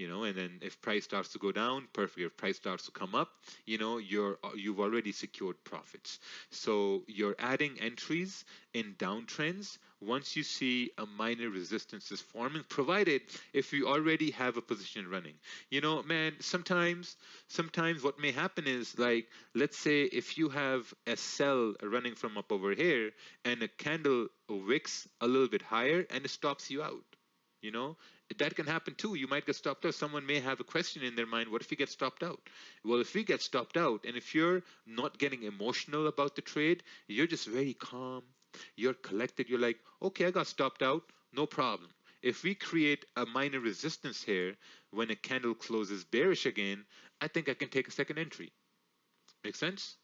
And then if price starts to go down, perfect. If price starts to come up, you've already secured profits. So you're adding entries in downtrends once you see a minor resistance is forming, provided if you already have a position running. Man, sometimes what may happen is, like, let's say if you have a sell running from up over here and a candle wicks a little bit higher and it stops you out. That can happen too. You might get stopped out. Someone may have a question in their mind, what if you get stopped out? Well, if we get stopped out, and if you're not getting emotional about the trade, you're just very calm, you're collected, you're like, okay, I got stopped out, no problem. If we create a minor resistance here, when a candle closes bearish again, I think I can take a second entry. Make sense?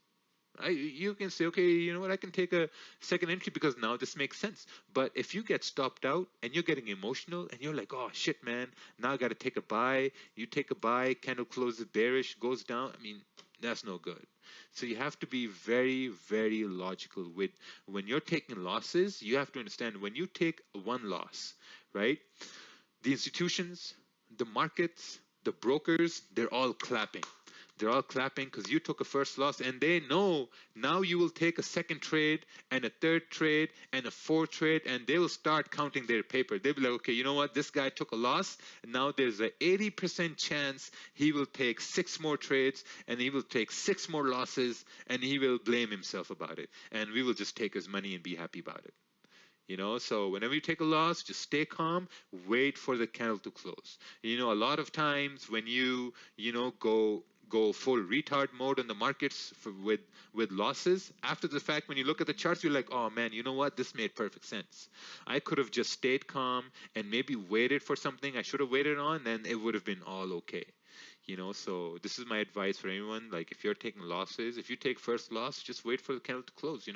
You can say, okay, you know what, I can take a second entry because now this makes sense. But if you get stopped out and you're getting emotional and you're like, oh shit, man, now I got to take a buy. You take a buy, candle closes bearish, goes down. I mean, that's no good. So you have to be very, very logical with when you're taking losses. You have to understand, when you take one loss, right? The institutions, the markets, the brokers, they're all clapping. They're all clapping because you took a first loss, and they know now you will take a second trade and a third trade and a fourth trade, and they will start counting their paper. They'll be like, okay, you know what? This guy took a loss, and now there's an 80% chance he will take 6 more trades, and he will take 6 more losses, and he will blame himself about it. And we will just take his money and be happy about it. So whenever you take a loss, just stay calm, wait for the candle to close. A lot of times when you go full retard mode on the markets with losses, after the fact, when you look at the charts, you're like, oh man, you know what, this made perfect sense. I could have just stayed calm and maybe waited for something I should have waited on, and it would have been all okay. So this is my advice for anyone. Like, if you're taking losses, if you take first loss, just wait for the candle to close.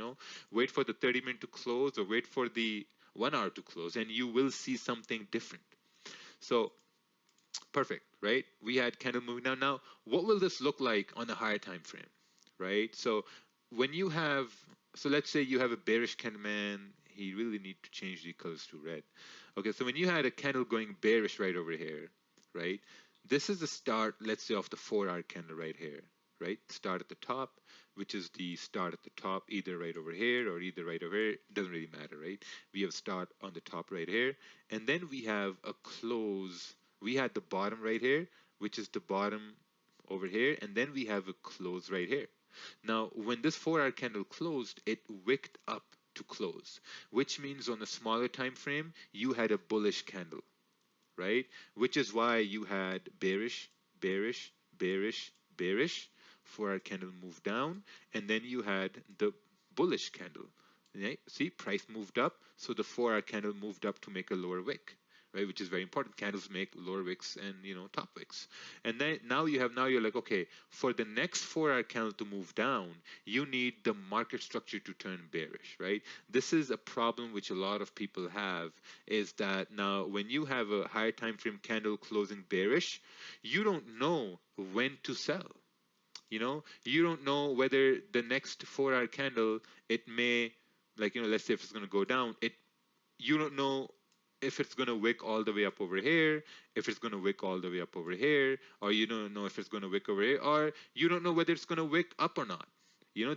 Wait for the 30-minute to close, or wait for the 1 hour to close, and you will see something different. So perfect, right? We had candle moving down. Now, what will this look like on a higher time frame, right? So let's say you have a bearish candle. Man, he really need to change the colors to red. Okay, so when you had a candle going bearish right over here, right? This is the start, let's say, of the 4-hour candle right here, right? Start at the top, which is the start at the top, either right over here or either right over here. It doesn't really matter, right? We have start on the top right here, and then we have a close. We had the bottom right here, which is the bottom over here, and then we have a close right here. Now, when this 4-hour candle closed, it wicked up to close, which means on a smaller time frame, you had a bullish candle, right? Which is why you had bearish, bearish, bearish, bearish, 4-hour candle moved down, and then you had the bullish candle. Right? See, price moved up, so the 4-hour candle moved up to make a lower wick. Right, which is very important. Candles make lower wicks and top wicks. And then now you're like, okay, for the next 4-hour candle to move down, you need the market structure to turn bearish, right? This is a problem which a lot of people have, is that now when you have a higher time frame candle closing bearish, you don't know when to sell. You don't know whether the next 4-hour candle, it may, let's say if it's going to go down, you don't know if it's going to wick all the way up over here, if it's going to wick all the way up over here, or you don't know if it's going to wick over here, or you don't know whether it's going to wick up or not.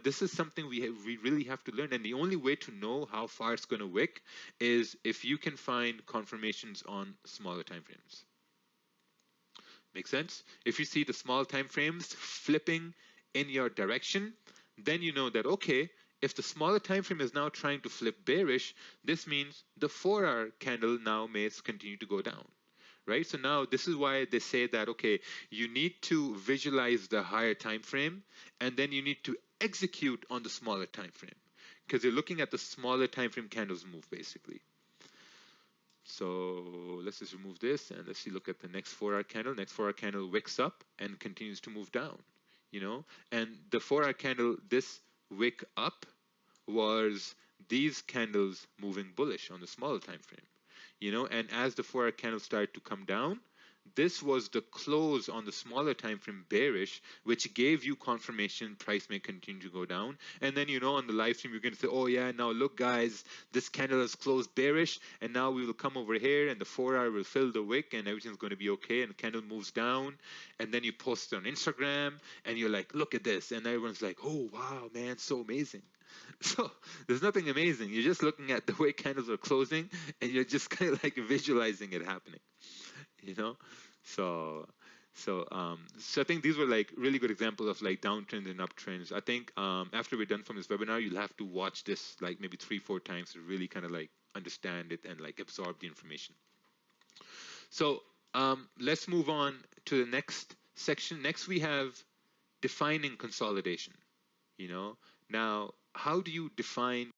This is something we really have to learn, and the only way to know how far it's going to wick is if you can find confirmations on smaller time frames. Make sense? If you see the small time frames flipping in your direction, then you know that, okay, if the smaller time frame is now trying to flip bearish, this means the 4-hour candle now may continue to go down, right? So now this is why they say that, okay, you need to visualize the higher time frame, and then you need to execute on the smaller time frame, because you're looking at the smaller time frame candles move, basically. So let's just remove this, and let's look at the next 4-hour candle. Next 4-hour candle wicks up and continues to move down, and the 4-hour candle, this wick up was these candles moving bullish on the smaller time frame, and as the 4-hour candle started to come down, this was the close on the smaller time frame bearish, which gave you confirmation price may continue to go down. And then on the live stream you're going to say, oh yeah, now look guys, this candle has closed bearish, and now we will come over here and the 4-hour will fill the wick and everything's going to be okay, and the candle moves down, and then you post it on Instagram and you're like, look at this, and everyone's like, oh wow man, so amazing. So there's nothing amazing. You're just looking at the way candles are closing and you're just kind of like visualizing it happening. So I think these were like really good examples of like downtrends and uptrends. I think after we're done from this webinar, you'll have to watch this like maybe 3-4 times to really kind of like understand it and like absorb the information. So let's move on to the next section. Next we have defining consolidation. Now how do you define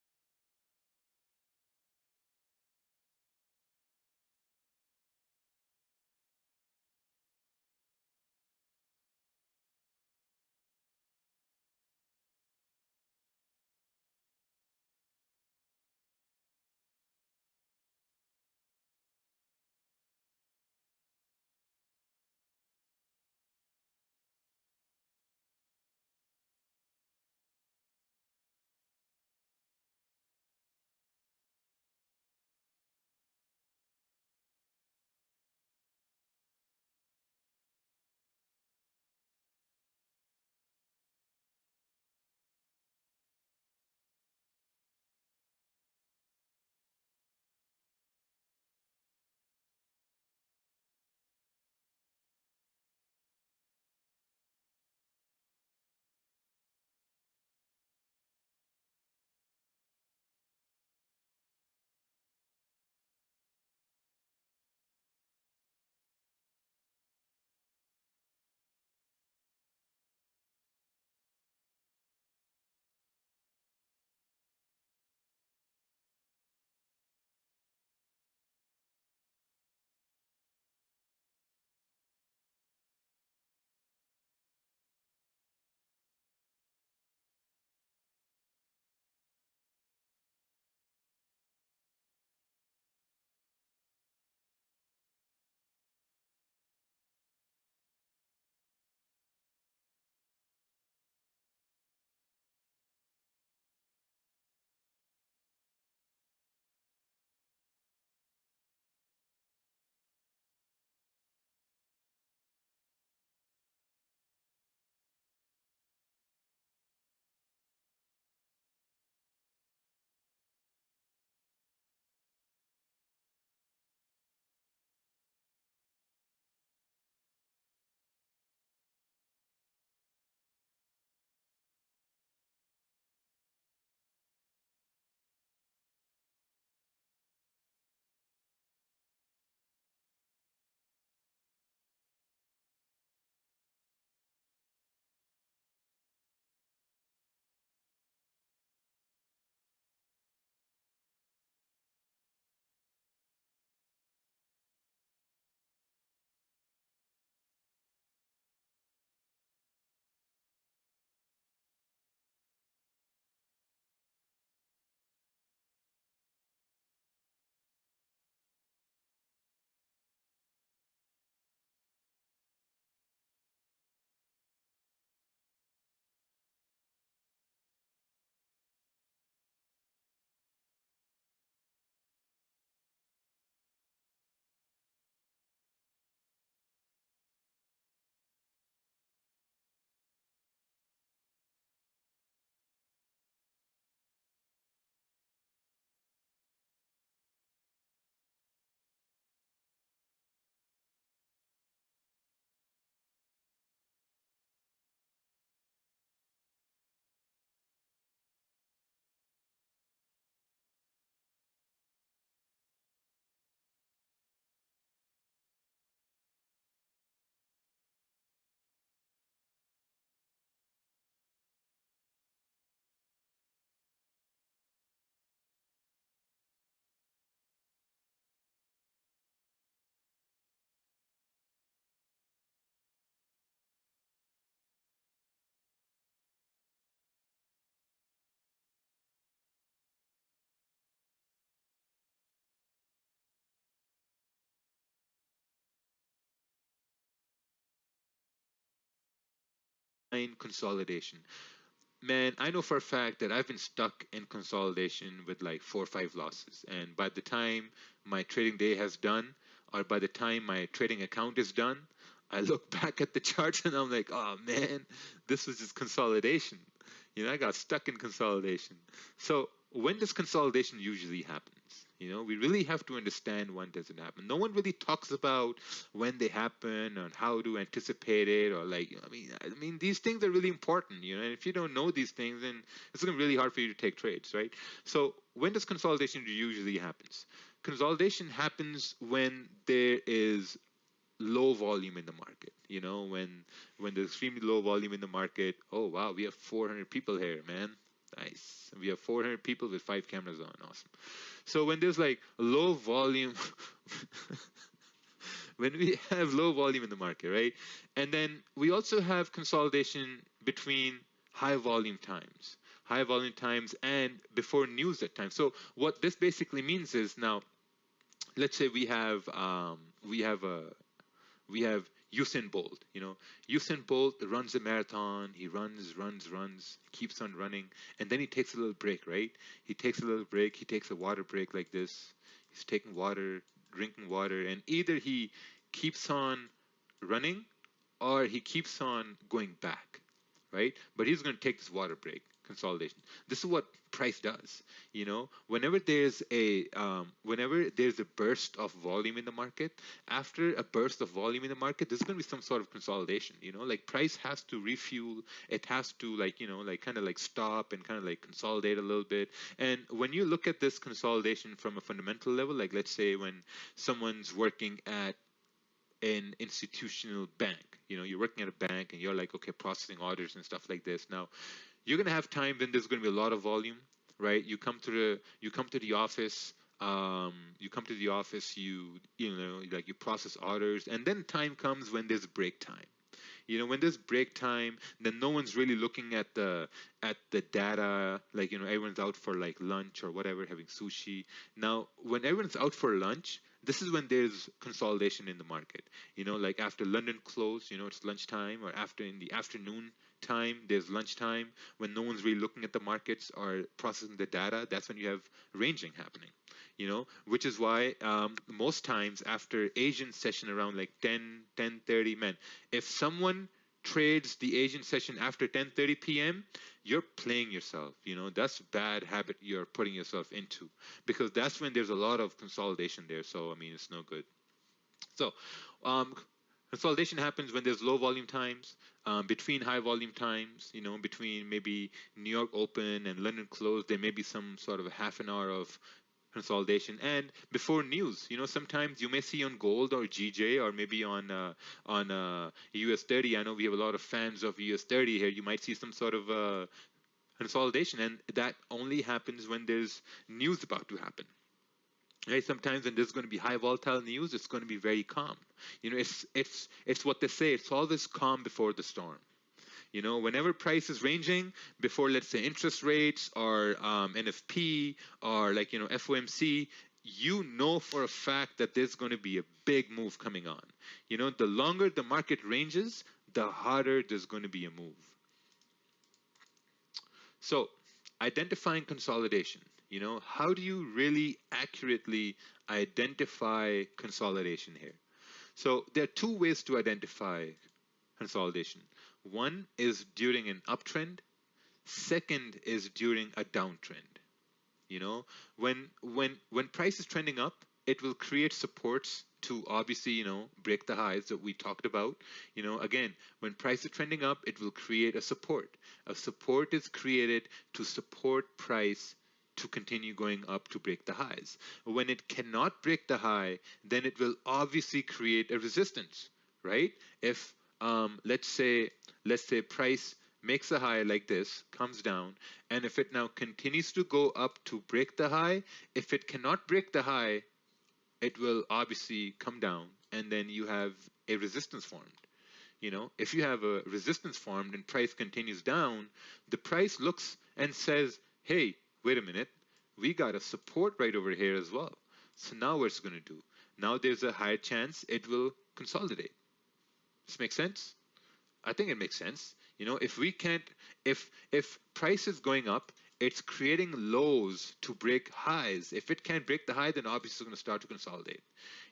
consolidation. Man, I know for a fact that I've been stuck in consolidation with like 4 or 5 losses. And by the time my trading day has done, or by the time my trading account is done, I look back at the charts and I'm like, oh man, this was just consolidation. I got stuck in consolidation. So when does consolidation usually happens? We really have to understand when does it happen. No one really talks about when they happen and how to anticipate it, or like, I mean these things are really important. And if you don't know these things, then it's going to be really hard for you to take trades, right? So when does consolidation usually happens? Consolidation happens when there is low volume in the market. When there's extremely low volume in the market. Oh wow, we have 400 people here, man. Nice. We have 400 people with 5 cameras on. Awesome. So when there's like low volume, when we have low volume in the market, right? And then we also have consolidation between high volume times. High volume times and before news at times. So what this basically means is, now let's say we have Usain Bolt. Usain Bolt runs a marathon. He runs, keeps on running, and then he takes a little break, right? He takes a little break. He takes a water break like this. He's taking water, drinking water, and either he keeps on running or he keeps on going back, right? But he's going to take this water break. Consolidation. This is what price does. Whenever there's a burst of volume in the market, after a burst of volume in the market, there's going to be some sort of consolidation. Like price has to refuel. It has to kind of stop and kind of consolidate a little bit. And when you look at this consolidation from a fundamental level, like let's say when someone's working at an institutional bank, you're working at a bank and you're like, okay, processing orders and stuff like this. Now you're going to have time when there's going to be a lot of volume, right? You come to the office, you process orders, and then time comes when there's break time. When there's break time, then no one's really looking at the data. Everyone's out for like lunch or whatever, having sushi. Now when everyone's out for lunch, this is when there's consolidation in the market. Like after London close, it's lunchtime, or after in the afternoon time, there's lunchtime, when no one's really looking at the markets or processing the data. That's when you have ranging happening. Which is why most times after Asian session around like 10:30, man, if someone trades the Asian session after 10:30 p.m., you're playing yourself. That's a bad habit you're putting yourself into, because that's when there's a lot of consolidation there. So I mean, it's no good. So consolidation happens when there's low volume times, between high volume times. Between maybe New York open and London close, there may be some sort of a half an hour of consolidation. And before news, sometimes you may see on gold or GJ, or maybe on US 30. I know we have a lot of fans of US 30 here. You might see some sort of consolidation, and that only happens when there's news about to happen. Right? Sometimes when there's going to be high volatile news, it's going to be very calm. It's what they say. It's always calm before the storm. Whenever price is ranging before, let's say, interest rates or NFP or FOMC, for a fact that there's going to be a big move coming on. The longer the market ranges, the harder there's going to be a move. So identifying consolidation. How do you really accurately identify consolidation here? So there are 2 ways to identify consolidation. One is during an uptrend. Second is during a downtrend. When price is trending up, it will create supports to obviously, break the highs that we talked about. Again, when price is trending up, it will create a support. A support is created to support price to continue going up to break the highs. When it cannot break the high, then it will obviously create a resistance, right? If let's say price makes a high like this, comes down, and if it now continues to go up to break the high, if it cannot break the high, it will obviously come down, and then you have a resistance formed. If you have a resistance formed and price continues down, the price looks and says, hey, wait a minute, we got a support right over here as well. So now what's going to do? Now there's a higher chance it will consolidate. This makes sense? I think it makes sense. You know, if we can't, if price is going up, it's creating lows to break highs. If it can't break the high, then obviously it's going to start to consolidate.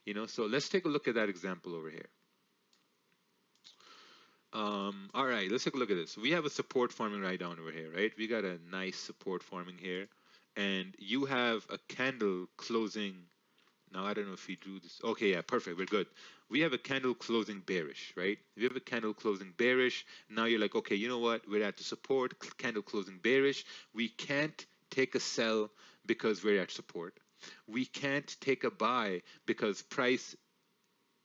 You know, so let's take a look at that example over here. All right, let's take a look at this. We have a support forming right down over here, right? We got a nice support forming here, and you have a candle closing. Now, I don't know if he drew this. Okay, yeah, perfect. We're good. We have a candle closing bearish, right? We have a candle closing bearish. Now you're like, okay, you know what? We're at the support, candle closing bearish. We can't take a sell because we're at support. We can't take a buy because price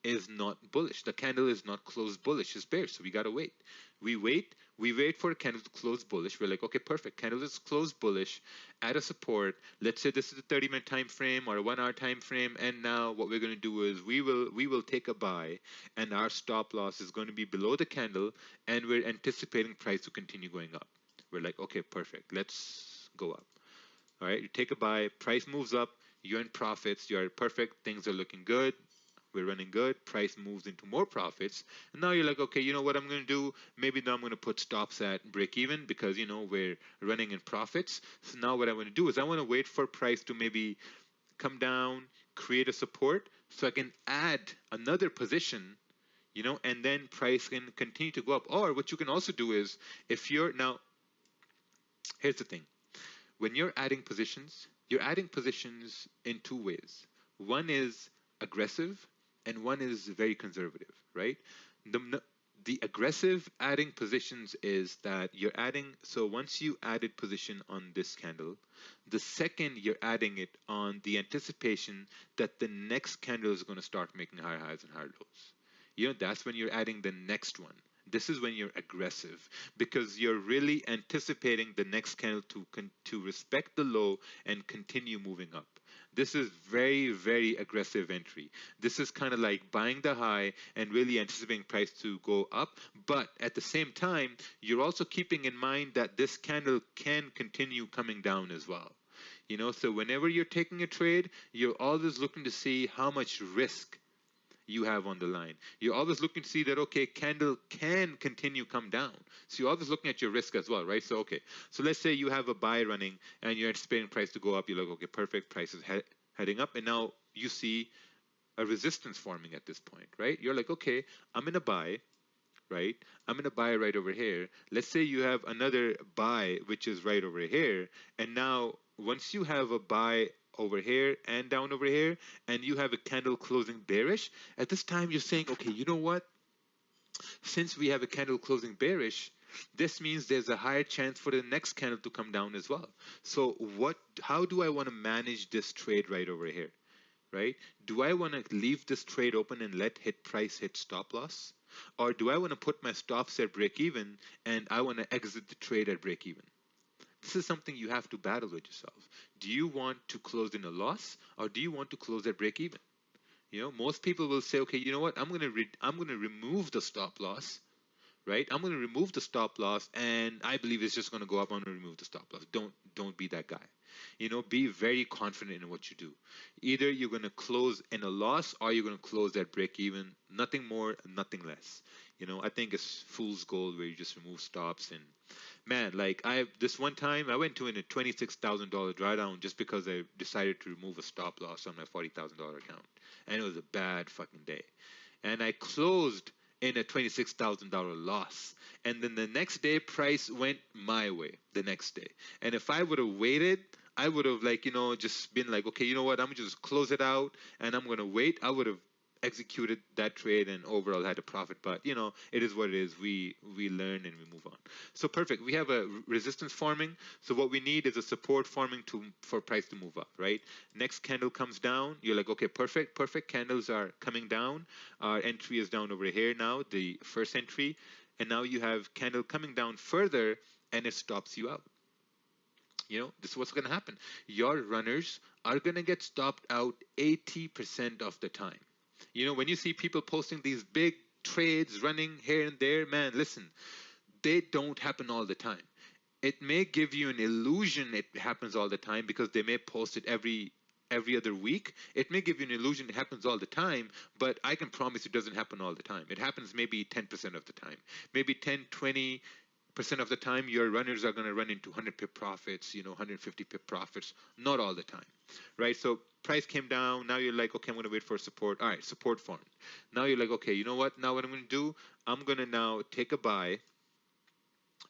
is not bullish. The candle is not closed bullish, it's bearish. So we gotta wait. We wait for a candle to close bullish. We're like, okay, perfect. Candle is closed bullish at a support. Let's say this is a 30-minute time frame or a 1 hour time frame. And now what we're gonna do is we will take a buy, and our stop loss is going to be below the candle, and we're anticipating price to continue going up. We're like, okay, perfect. Let's go up. All right, you take a buy, price moves up, you're in profits, you're perfect, things are looking good. We're running good, price moves into more profits, and now you're like, okay, you know what I'm going to do? Maybe now I'm going to put stops at break even because, you know, we're running in profits. So now what I want to do is I want to wait for price to maybe come down, create a support, so I can add another position, you know, and then price can continue to go up. Or what you can also do is, if you're now, here's the thing. When you're adding positions in two ways. One is aggressive, and one is very conservative, right? The aggressive adding positions is that you're adding, so once you added position on this candle, the second you're adding it on the anticipation that the next candle is going to start making higher highs and higher lows. You know, that's when you're adding the next one. This is when you're aggressive because you're really anticipating the next candle to respect the low and continue moving up. This is very, very aggressive entry. This is kind of like buying the high and really anticipating price to go up. But at the same time, you're also keeping in mind that this candle can continue coming down as well. You know, so whenever you're taking a trade, you're always looking to see how much risk you have on the line. You're always looking to see that, okay, candle can continue come down. So you're always looking at your risk as well, right? So, okay, so let's say you have a buy running and you're anticipating price to go up. You're like, okay, perfect, price is heading up. And now you see a resistance forming at this point, right? You're like, okay, I'm in a buy, right? I'm in a buy right over here. Let's say you have another buy, which is right over here. And now once you have a buy over here and down over here, and you have a candle closing bearish, at this time you're saying, okay, you know what? Since we have a candle closing bearish, this means there's a higher chance for the next candle to come down as well. So how do I want to manage this trade right over here, right? Do I want to leave this trade open and let price hit stop loss? Or do I want to put my stops at break even and I want to exit the trade at break even? This is something you have to battle with yourself. Do you want to close in a loss or do you want to close at break even? You know, most people will say, okay, you know what? I'm going to remove the stop loss, right? I'm going to remove the stop loss, and I believe it's just going to go up. I'm going to remove the stop loss. Don't be that guy. You know, be very confident in what you do. Either you're going to close in a loss or you're going to close at break even. Nothing more, nothing less. You know, I think it's fool's gold where you just remove stops. And man, like this one time I went to a $26,000 drawdown just because I decided to remove a stop loss on my $40,000 account, and it was a bad fucking day. And I closed in a $26,000 loss. And then the next day, price went my way the next day. And if I would have waited, I would have, like, you know, just been like, okay, you know what, I'm going to just close it out and I'm going to wait. I would have executed that trade and overall had a profit. But, you know, it is what it is. We learn and we move on. So perfect. We have a resistance forming. So what we need is a support forming for price to move up, right? Next candle comes down. You're like, okay, perfect. Candles are coming down. Our entry is down over here now, the first entry. And now you have candle coming down further and it stops you out. You know, this is what's going to happen. Your runners are going to get stopped out 80% of the time. You know, when you see people posting these big trades running here and there, man, listen, they don't happen all the time. It may give you an illusion it happens all the time because they may post it every other week. It may give you an illusion it happens all the time, but I can promise it doesn't happen all the time. It happens maybe 10% of the time, maybe 10, 20, percent of the time your runners are going to run into 100 pip profits, 150 pip profits, not all the time, right? So price came down. Now you're like, okay, I'm going to wait for support. All right, support formed. Now you're like, okay, you know what? Now what I'm going to do, I'm going to now take a buy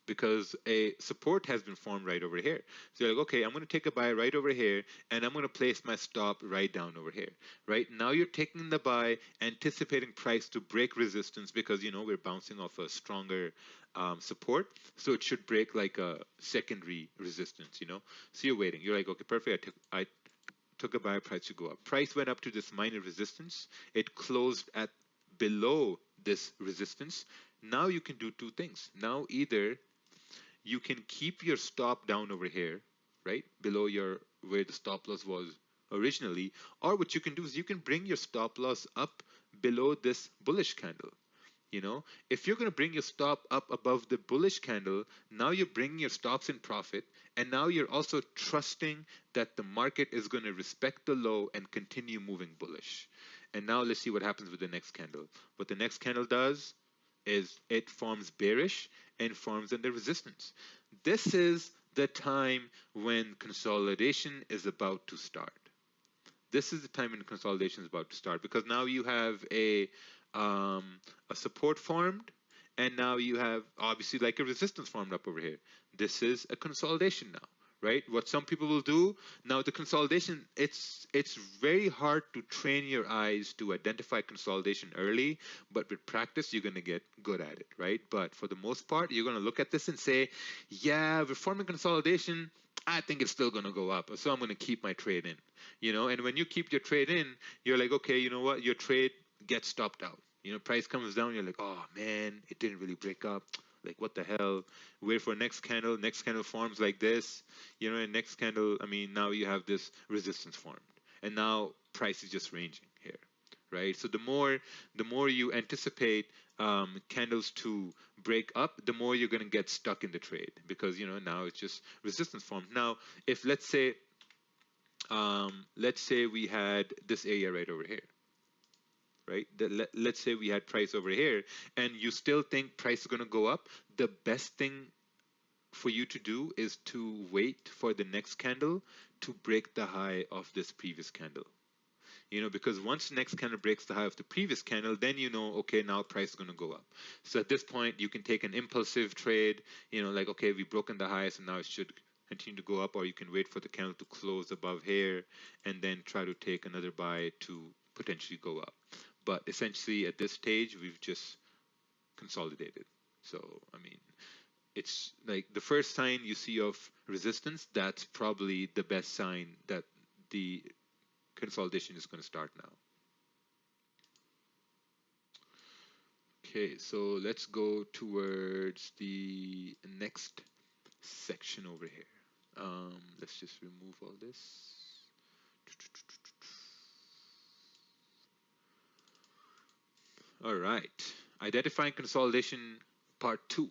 because a support has been formed right over here. So you're like, okay, I'm going to take a buy right over here, and I'm going to place my stop right down over here, right? Now you're taking the buy, anticipating price to break resistance because, we're bouncing off a stronger support. So it should break like a secondary resistance, So you're waiting. You're like, okay, perfect. I took a buy, price to go up. Price went up to this minor resistance. It closed at below this resistance. Now you can do two things. Now either you can keep your stop down over here, right, below where the stop loss was originally, or what you can do is you can bring your stop loss up below this bullish candle. If you're going to bring your stop up above the bullish candle, now you're bringing your stops in profit, and now you're also trusting that the market is going to respect the low and continue moving bullish. And now let's see what happens with the next candle. What the next candle does is it forms bearish and forms under resistance. This is the time when consolidation is about to start. This is the time when consolidation is about to start, because now you have a support formed, and now you have obviously like a resistance formed up over here. This is a consolidation now, right? What some people will do now, the consolidation, it's very hard to train your eyes to identify consolidation early, but with practice you're going to get good at it, right? But for the most part, you're going to look at this and say, yeah, we're forming consolidation, I think it's still going to go up, so I'm going to keep my trade in, and when you keep your trade in, you're like, okay, you know what, your trade gets stopped out. Price comes down, you're like, oh man, it didn't really break up. Like, what the hell? Wait for next candle forms like this, and next candle, now you have this resistance formed. And now price is just ranging here, right? So the more you anticipate candles to break up, the more you're going to get stuck in the trade, because, now it's just resistance formed. Now, if let's say we had this area right over here, right? Let's say we had price over here, and you still think price is going to go up. The best thing for you to do is to wait for the next candle to break the high of this previous candle. Because once the next candle breaks the high of the previous candle, then okay, now price is going to go up. So at this point, you can take an impulsive trade, like, okay, we've broken the high, so now it should continue to go up, or you can wait for the candle to close above here and then try to take another buy to potentially go up. But essentially, at this stage, we've just consolidated. So, it's like the first sign you see of resistance, that's probably the best sign that the consolidation is going to start now. Okay, so let's go towards the next section over here. Let's just remove all this. All right, identifying consolidation part 2,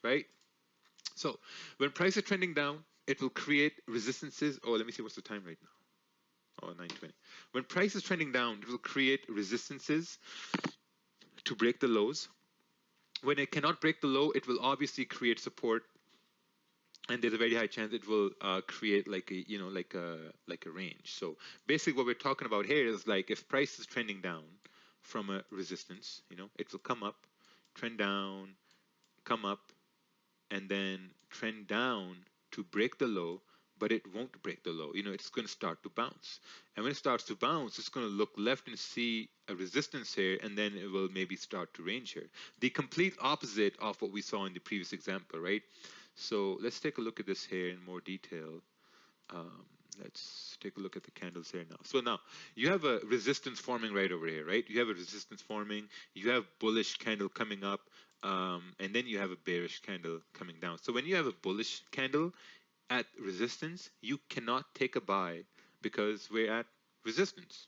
right? So when price is trending down, it will create resistances. Oh, let me see, what's the time right now? Oh, 9:20. When price is trending down, it will create resistances to break the lows. When it cannot break the low, it will obviously create support, and there's a very high chance it will create like a range. So basically what we're talking about here is, like, if price is trending down from a resistance, it will come up, trend down, come up, and then trend down to break the low, but it won't break the low. It's going to start to bounce. And when it starts to bounce, it's going to look left and see a resistance here, and then it will maybe start to range here. The complete opposite of what we saw in the previous example, right? So let's take a look at this here in more detail. Let's take a look at the candles here now. So now you have a resistance forming right over here, right? You have a resistance forming, you have bullish candle coming up, and then you have a bearish candle coming down. So when you have a bullish candle at resistance, you cannot take a buy because we're at resistance.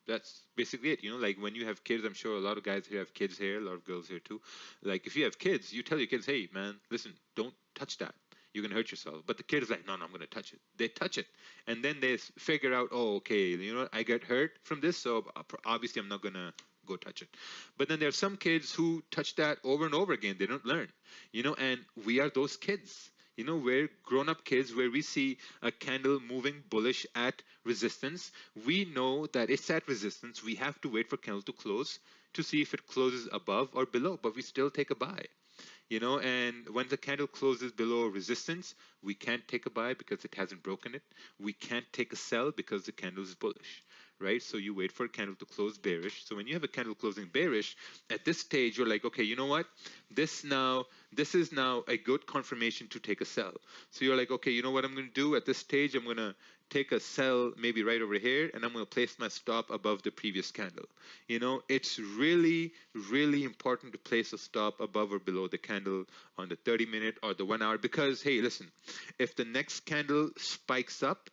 That's basically it. Like when you have kids, I'm sure a lot of guys here have kids here, a lot of girls here too. Like if you have kids, you tell your kids, hey man, listen, don't touch that. You're going to hurt yourself. But the kid is like, no, I'm going to touch it. They touch it. And then they figure out, oh, okay, I get hurt from this, so obviously I'm not going to go touch it. But then there are some kids who touch that over and over again. They don't learn, and we are those kids. We're grown-up kids where we see a candle moving bullish at resistance. We know that it's at resistance. We have to wait for candle to close to see if it closes above or below, but we still take a buy. And when the candle closes below resistance, we can't take a buy because it hasn't broken it. We can't take a sell because the candle is bullish, right? So you wait for a candle to close bearish. So when you have a candle closing bearish, at this stage, you're like, okay, you know what? This is now a good confirmation to take a sell. So you're like, okay, you know what I'm going to do at this stage? I'm going to take a sell maybe right over here, and I'm going to place my stop above the previous candle. It's really, really important to place a stop above or below the candle on the 30-minute or the 1 hour, because, hey, listen, if the next candle spikes up,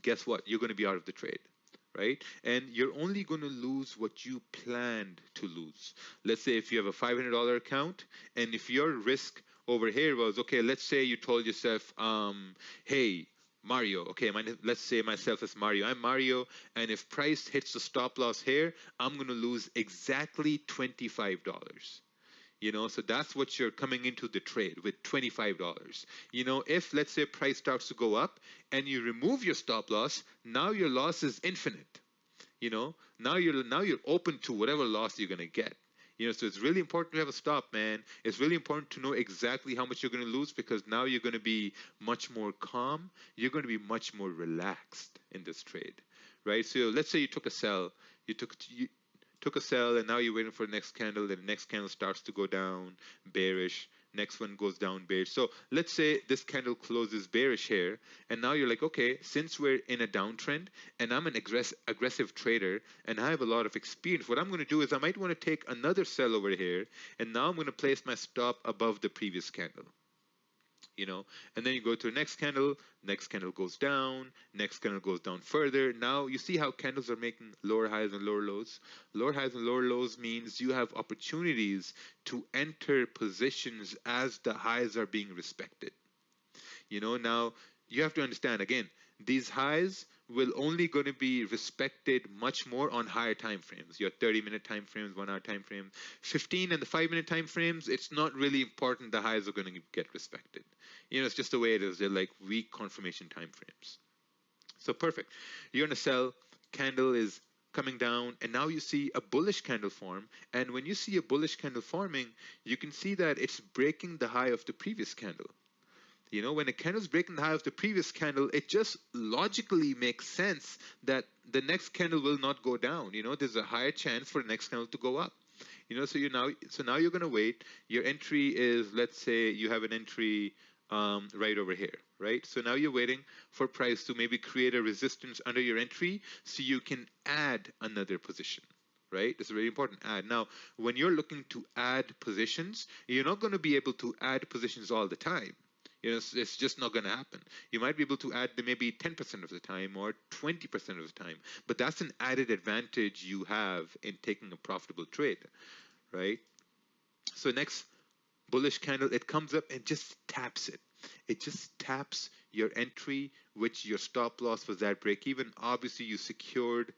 guess what? You're going to be out of the trade. Right? And you're only going to lose what you planned to lose. Let's say if you have a $500 account, and if your risk over here was, okay, let's say you told yourself, hey, Mario, okay, let's say myself as Mario. I'm Mario, and if price hits the stop loss here, I'm going to lose exactly $25. So that's what you're coming into the trade with, $25. If let's say price starts to go up and you remove your stop loss, now your loss is infinite. Now you're open to whatever loss you're going to get. So it's really important to have a stop, man. It's really important to know exactly how much you're going to lose, because now you're going to be much more calm. You're going to be much more relaxed in this trade, right? So let's say you took a sell. You took a sell, and now you're waiting for the next candle. Then the next candle starts to go down, bearish. Next one goes down bearish. So let's say this candle closes bearish here, and now you're like, okay, since we're in a downtrend and I'm an aggressive trader and I have a lot of experience, what I'm going to do is I might want to take another sell over here, and now I'm going to place my stop above the previous candle. And then you go to the next candle goes down, next candle goes down further. Now you see how candles are making lower highs and lower lows. Lower highs and lower lows means you have opportunities to enter positions as the highs are being respected. Now you have to understand, again, these highs will only going to be respected much more on higher time frames. Your 30-minute time frames, 1 hour time frame, 15 and the 5-minute time frames, it's not really important the highs are going to get respected. It's just the way it is. They're like weak confirmation time frames. So perfect. You're going to sell, candle is coming down, and now you see a bullish candle form. And when you see a bullish candle forming, you can see that it's breaking the high of the previous candle. When a candle is breaking the high of the previous candle, it just logically makes sense that the next candle will not go down. There's a higher chance for the next candle to go up. So now you're going to wait. Your entry is, let's say you have an entry right over here, right? So now you're waiting for price to maybe create a resistance under your entry so you can add another position. Right? It's very important. Add. Now, when you're looking to add positions, you're not going to be able to add positions all the time. It's just not going to happen. You might be able to add maybe 10% of the time or 20% of the time, but that's an added advantage you have in taking a profitable trade, right? So next bullish candle, it comes up and just taps it. It just taps your entry, which your stop loss was at break even. Obviously, you secured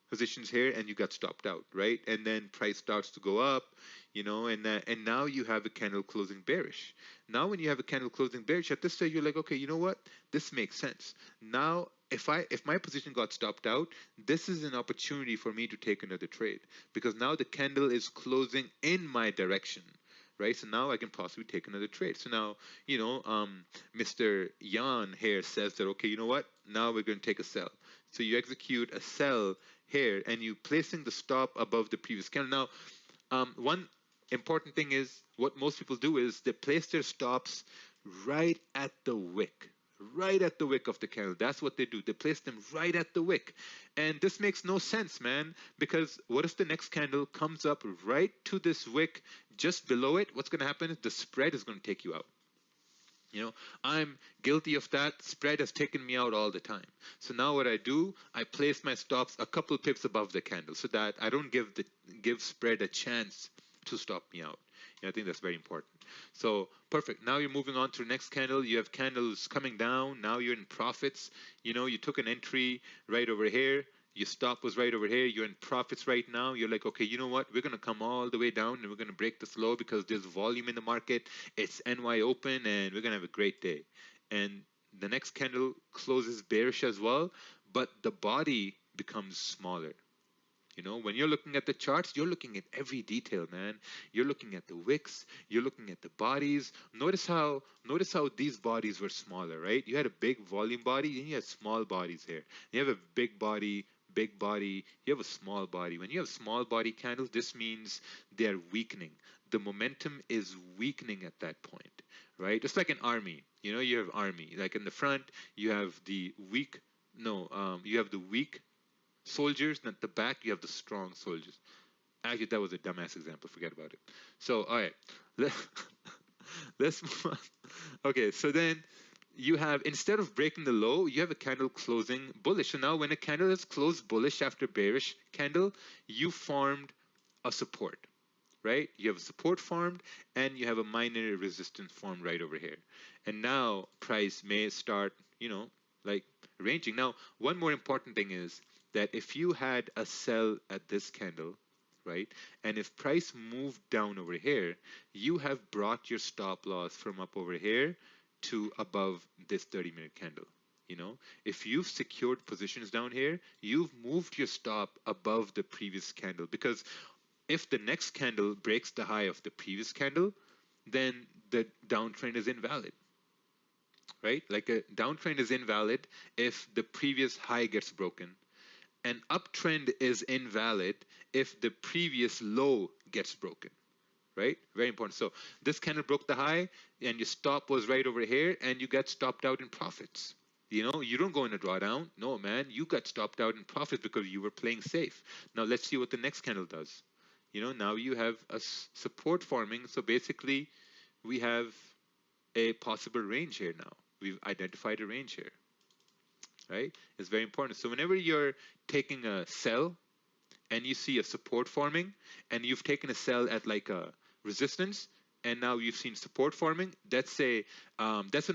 positions here and you got stopped out, right? And then price starts to go up, and now you have a candle closing bearish. Now when you have a candle closing bearish, at this stage you're like, okay, you know what? This makes sense. Now if my position got stopped out, this is an opportunity for me to take another trade, because now the candle is closing in my direction. Right, so now I can possibly take another trade. So now, Mr. Jan here says that, okay, you know what? Now we're going to take a sell. So you execute a sell here, and you placing the stop above the previous candle. Now, one important thing is what most people do is they place their stops right at the wick. Right at the wick of the candle. That's what they do. They place them right at the wick. And this makes no sense, man, because what if the next candle comes up right to this wick just below it? What's going to happen is the spread is going to take you out. I'm guilty of that. Spread has taken me out all the time. So now what I do, I place my stops a couple pips above the candle so that I don't give spread a chance to stop me out. I think that's very important. So perfect. Now you're moving on to the next candle. You have candles coming down. Now you're in profits. You took an entry right over here. Your stop was right over here. You're in profits right now. You're like, okay, you know what? We're going to come all the way down and we're going to break this low because there's volume in the market. It's NY open and we're going to have a great day. And the next candle closes bearish as well, but the body becomes smaller. You know, when you're looking at the charts, you're looking at every detail, man. You're looking at the wicks, you're looking at the bodies. Notice how these bodies were smaller, right? You had a big volume body, and you had small bodies here. You have a big body, you have a small body. When you have small body candles, this means they're weakening. The momentum is weakening at that point, right? It's like an army. You know, you have army. Like in the front, you have the weak, you have the weak soldiers, and at the back you have the strong soldiers. Actually, that was a dumbass example. Forget about it. So, all right, let's move on. Okay, so then you have, instead of breaking the low, you have a candle closing bullish. So now when a candle is closed bullish after bearish candle, you formed a support, right? You have a support formed and you have a minor resistance formed right over here. And now price may start, like ranging. Now, one more important thing is that if you had a sell at this candle, right, and if price moved down over here, you have brought your stop loss from up over here to above this 30-minute candle. You know, if you've secured positions down here, you've moved your stop above the previous candle, because if the next candle breaks the high of the previous candle, then the downtrend is invalid, right? Like a downtrend is invalid if the previous high gets broken. An uptrend is invalid if the previous low gets broken, right? Very important. So this candle broke the high and your stop was right over here and you got stopped out in profits. You know, you don't go in a drawdown. No, man, you got stopped out in profits because you were playing safe. Now let's see what the next candle does. You know, now you have a support forming. So basically we have a possible range here now. We've identified a range here. Right? It's very important. So whenever you're taking a sell and you see a support forming and you've taken a sell at like a resistance and now you've seen support forming, that's an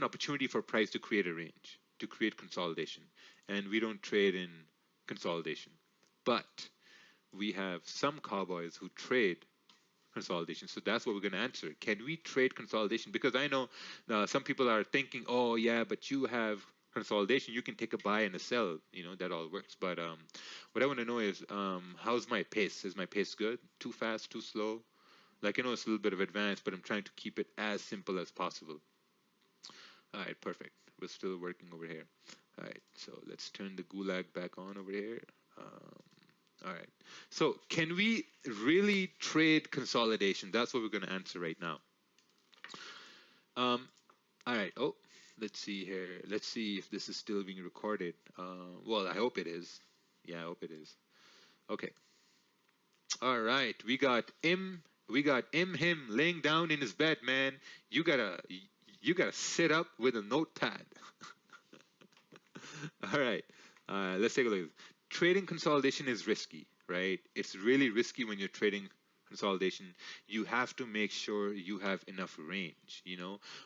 opportunity for price to create a range, to create consolidation. And we don't trade in consolidation. But we have some cowboys who trade consolidation. So that's what we're going to answer. Can we trade consolidation? Because I know some people are thinking, oh yeah, but you have consolidation, you can take a buy and a sell, that all works. But what I want to know is, how's my pace? Is my pace good? Too fast, too slow? Like, I know it's a little bit of advanced, but I'm trying to keep it as simple as possible. All right, perfect. We're still working over here. All right, so let's turn the gulag back on over here. All right, so can we really trade consolidation? That's what we're going to answer right now. All right, let's see here. Let's see if this is still being recorded. Well, I hope it is. Yeah, I hope it is. Okay. All right, we got him laying down in his bed, man. You gotta sit up with a notepad. All right, let's take a look. Trading consolidation is risky, right? It's really risky when you're trading consolidation. You have to make sure you have enough range.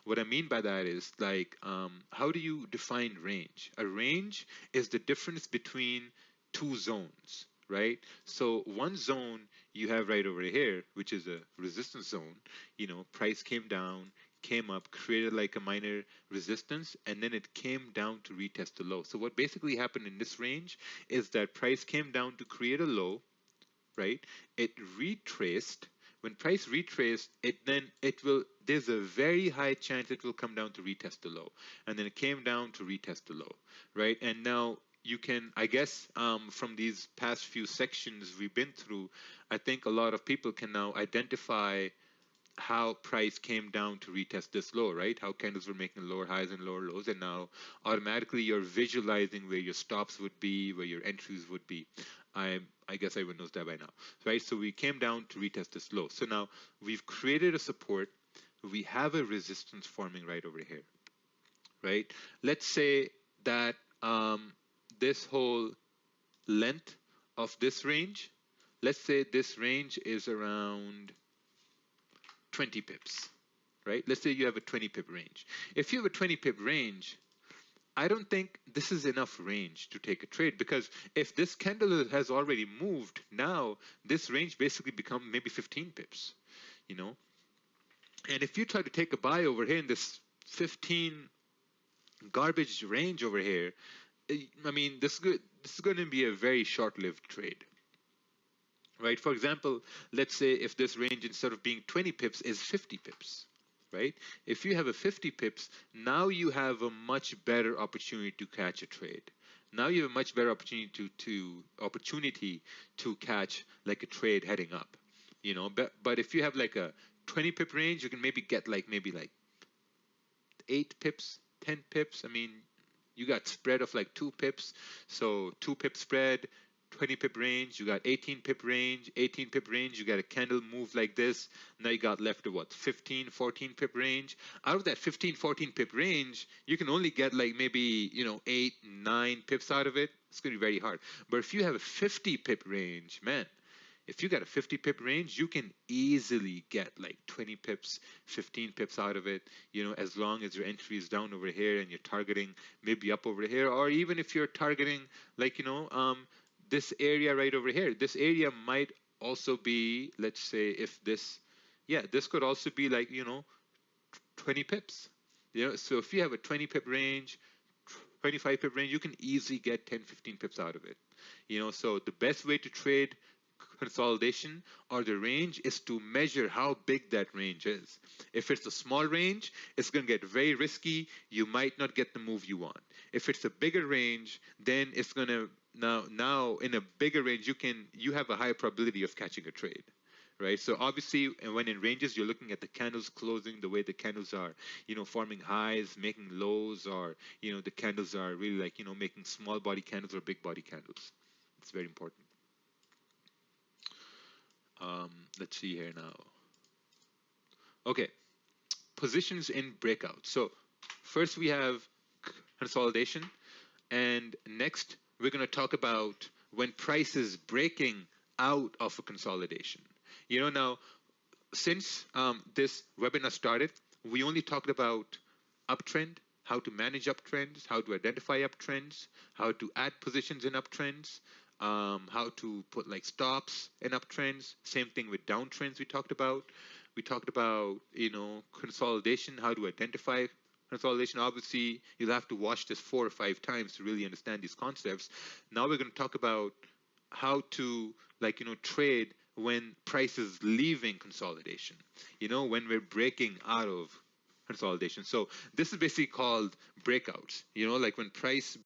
What I mean by that is, like, how do you define range? A range is the difference between two zones, right? So one zone you have right over here, which is a resistance zone. Price came down, came up, created like a minor resistance, and then it came down to retest the low. So what basically happened in this range is that price came down to create a low, right? It retraced. When price retraced, there's a very high chance it will come down to retest the low. And then it came down to retest the low, right? And now you can, I guess, from these past few sections we've been through, I think a lot of people can now identify how price came down to retest this low, right? How candles were making lower highs and lower lows, and now automatically you're visualizing where your stops would be, where your entries would be. I guess everyone knows that by now, right? So we came down to retest this low. So now we've created a support. We have a resistance forming right over here, right? Let's say that this whole length of this range, let's say this range is around 20 pips, right? Let's say you have a 20 pip range. If you have a 20 pip range, I don't think this is enough range to take a trade, because if this candle has already moved, now this range basically become maybe 15 pips, you know. And if you try to take a buy over here in this 15 garbage range over here, I mean, this is going to be a very short-lived trade, right? For example, let's say if this range, instead of being 20 pips, is 50 pips, right? If you have a 50 pips, now you have a much better opportunity to catch a trade. Now you have a much better opportunity to catch like a trade heading up, you know. But if you have like a 20 pip range, you can maybe get maybe 8 pips, 10 pips. I mean, you got spread of like 2 pips, so 2 pip spread, 20 pip range, you got 18 pip range, 18 pip range, you got a candle move like this. Now you got left to what, 15, 14 pip range. Out of that 15, 14 pip range, you can only get like maybe, 8, 9 pips out of it. It's going to be very hard. But if you have a 50 pip range, man, if you got a 50 pip range, you can easily get like 20 pips, 15 pips out of it, as long as your entry is down over here and you're targeting maybe up over here, or even if you're targeting like, this area right over here. This area might also be, let's say if this, yeah, this could also be like, 20 pips. So if you have a 20 pip range, 25 pip range, you can easily get 10, 15 pips out of it. So the best way to trade consolidation or the range is to measure how big that range is. If it's a small range, it's going to get very risky. You might not get the move you want. If it's a bigger range, then it's going to now in a bigger range you have a higher probability of catching a trade. Right, so obviously, when in ranges, you're looking at the candles closing, the way the candles are, forming highs, making lows, or the candles are really like making small body candles or big body candles. It's very important. Let's see here now. Okay, positions in breakout. So first we have consolidation, and next we're going to talk about when price is breaking out of a consolidation. Now, since this webinar started, we only talked about uptrend, how to manage uptrends, how to identify uptrends, how to add positions in uptrends, how to put like stops in uptrends. Same thing with downtrends we talked about. We talked about, consolidation, how to identify consolidation. Obviously, you'll have to watch this 4 or 5 times to really understand these concepts. Now we're going to talk about how to trade when price is leaving consolidation, when we're breaking out of consolidation. So this is basically called breakouts, like when price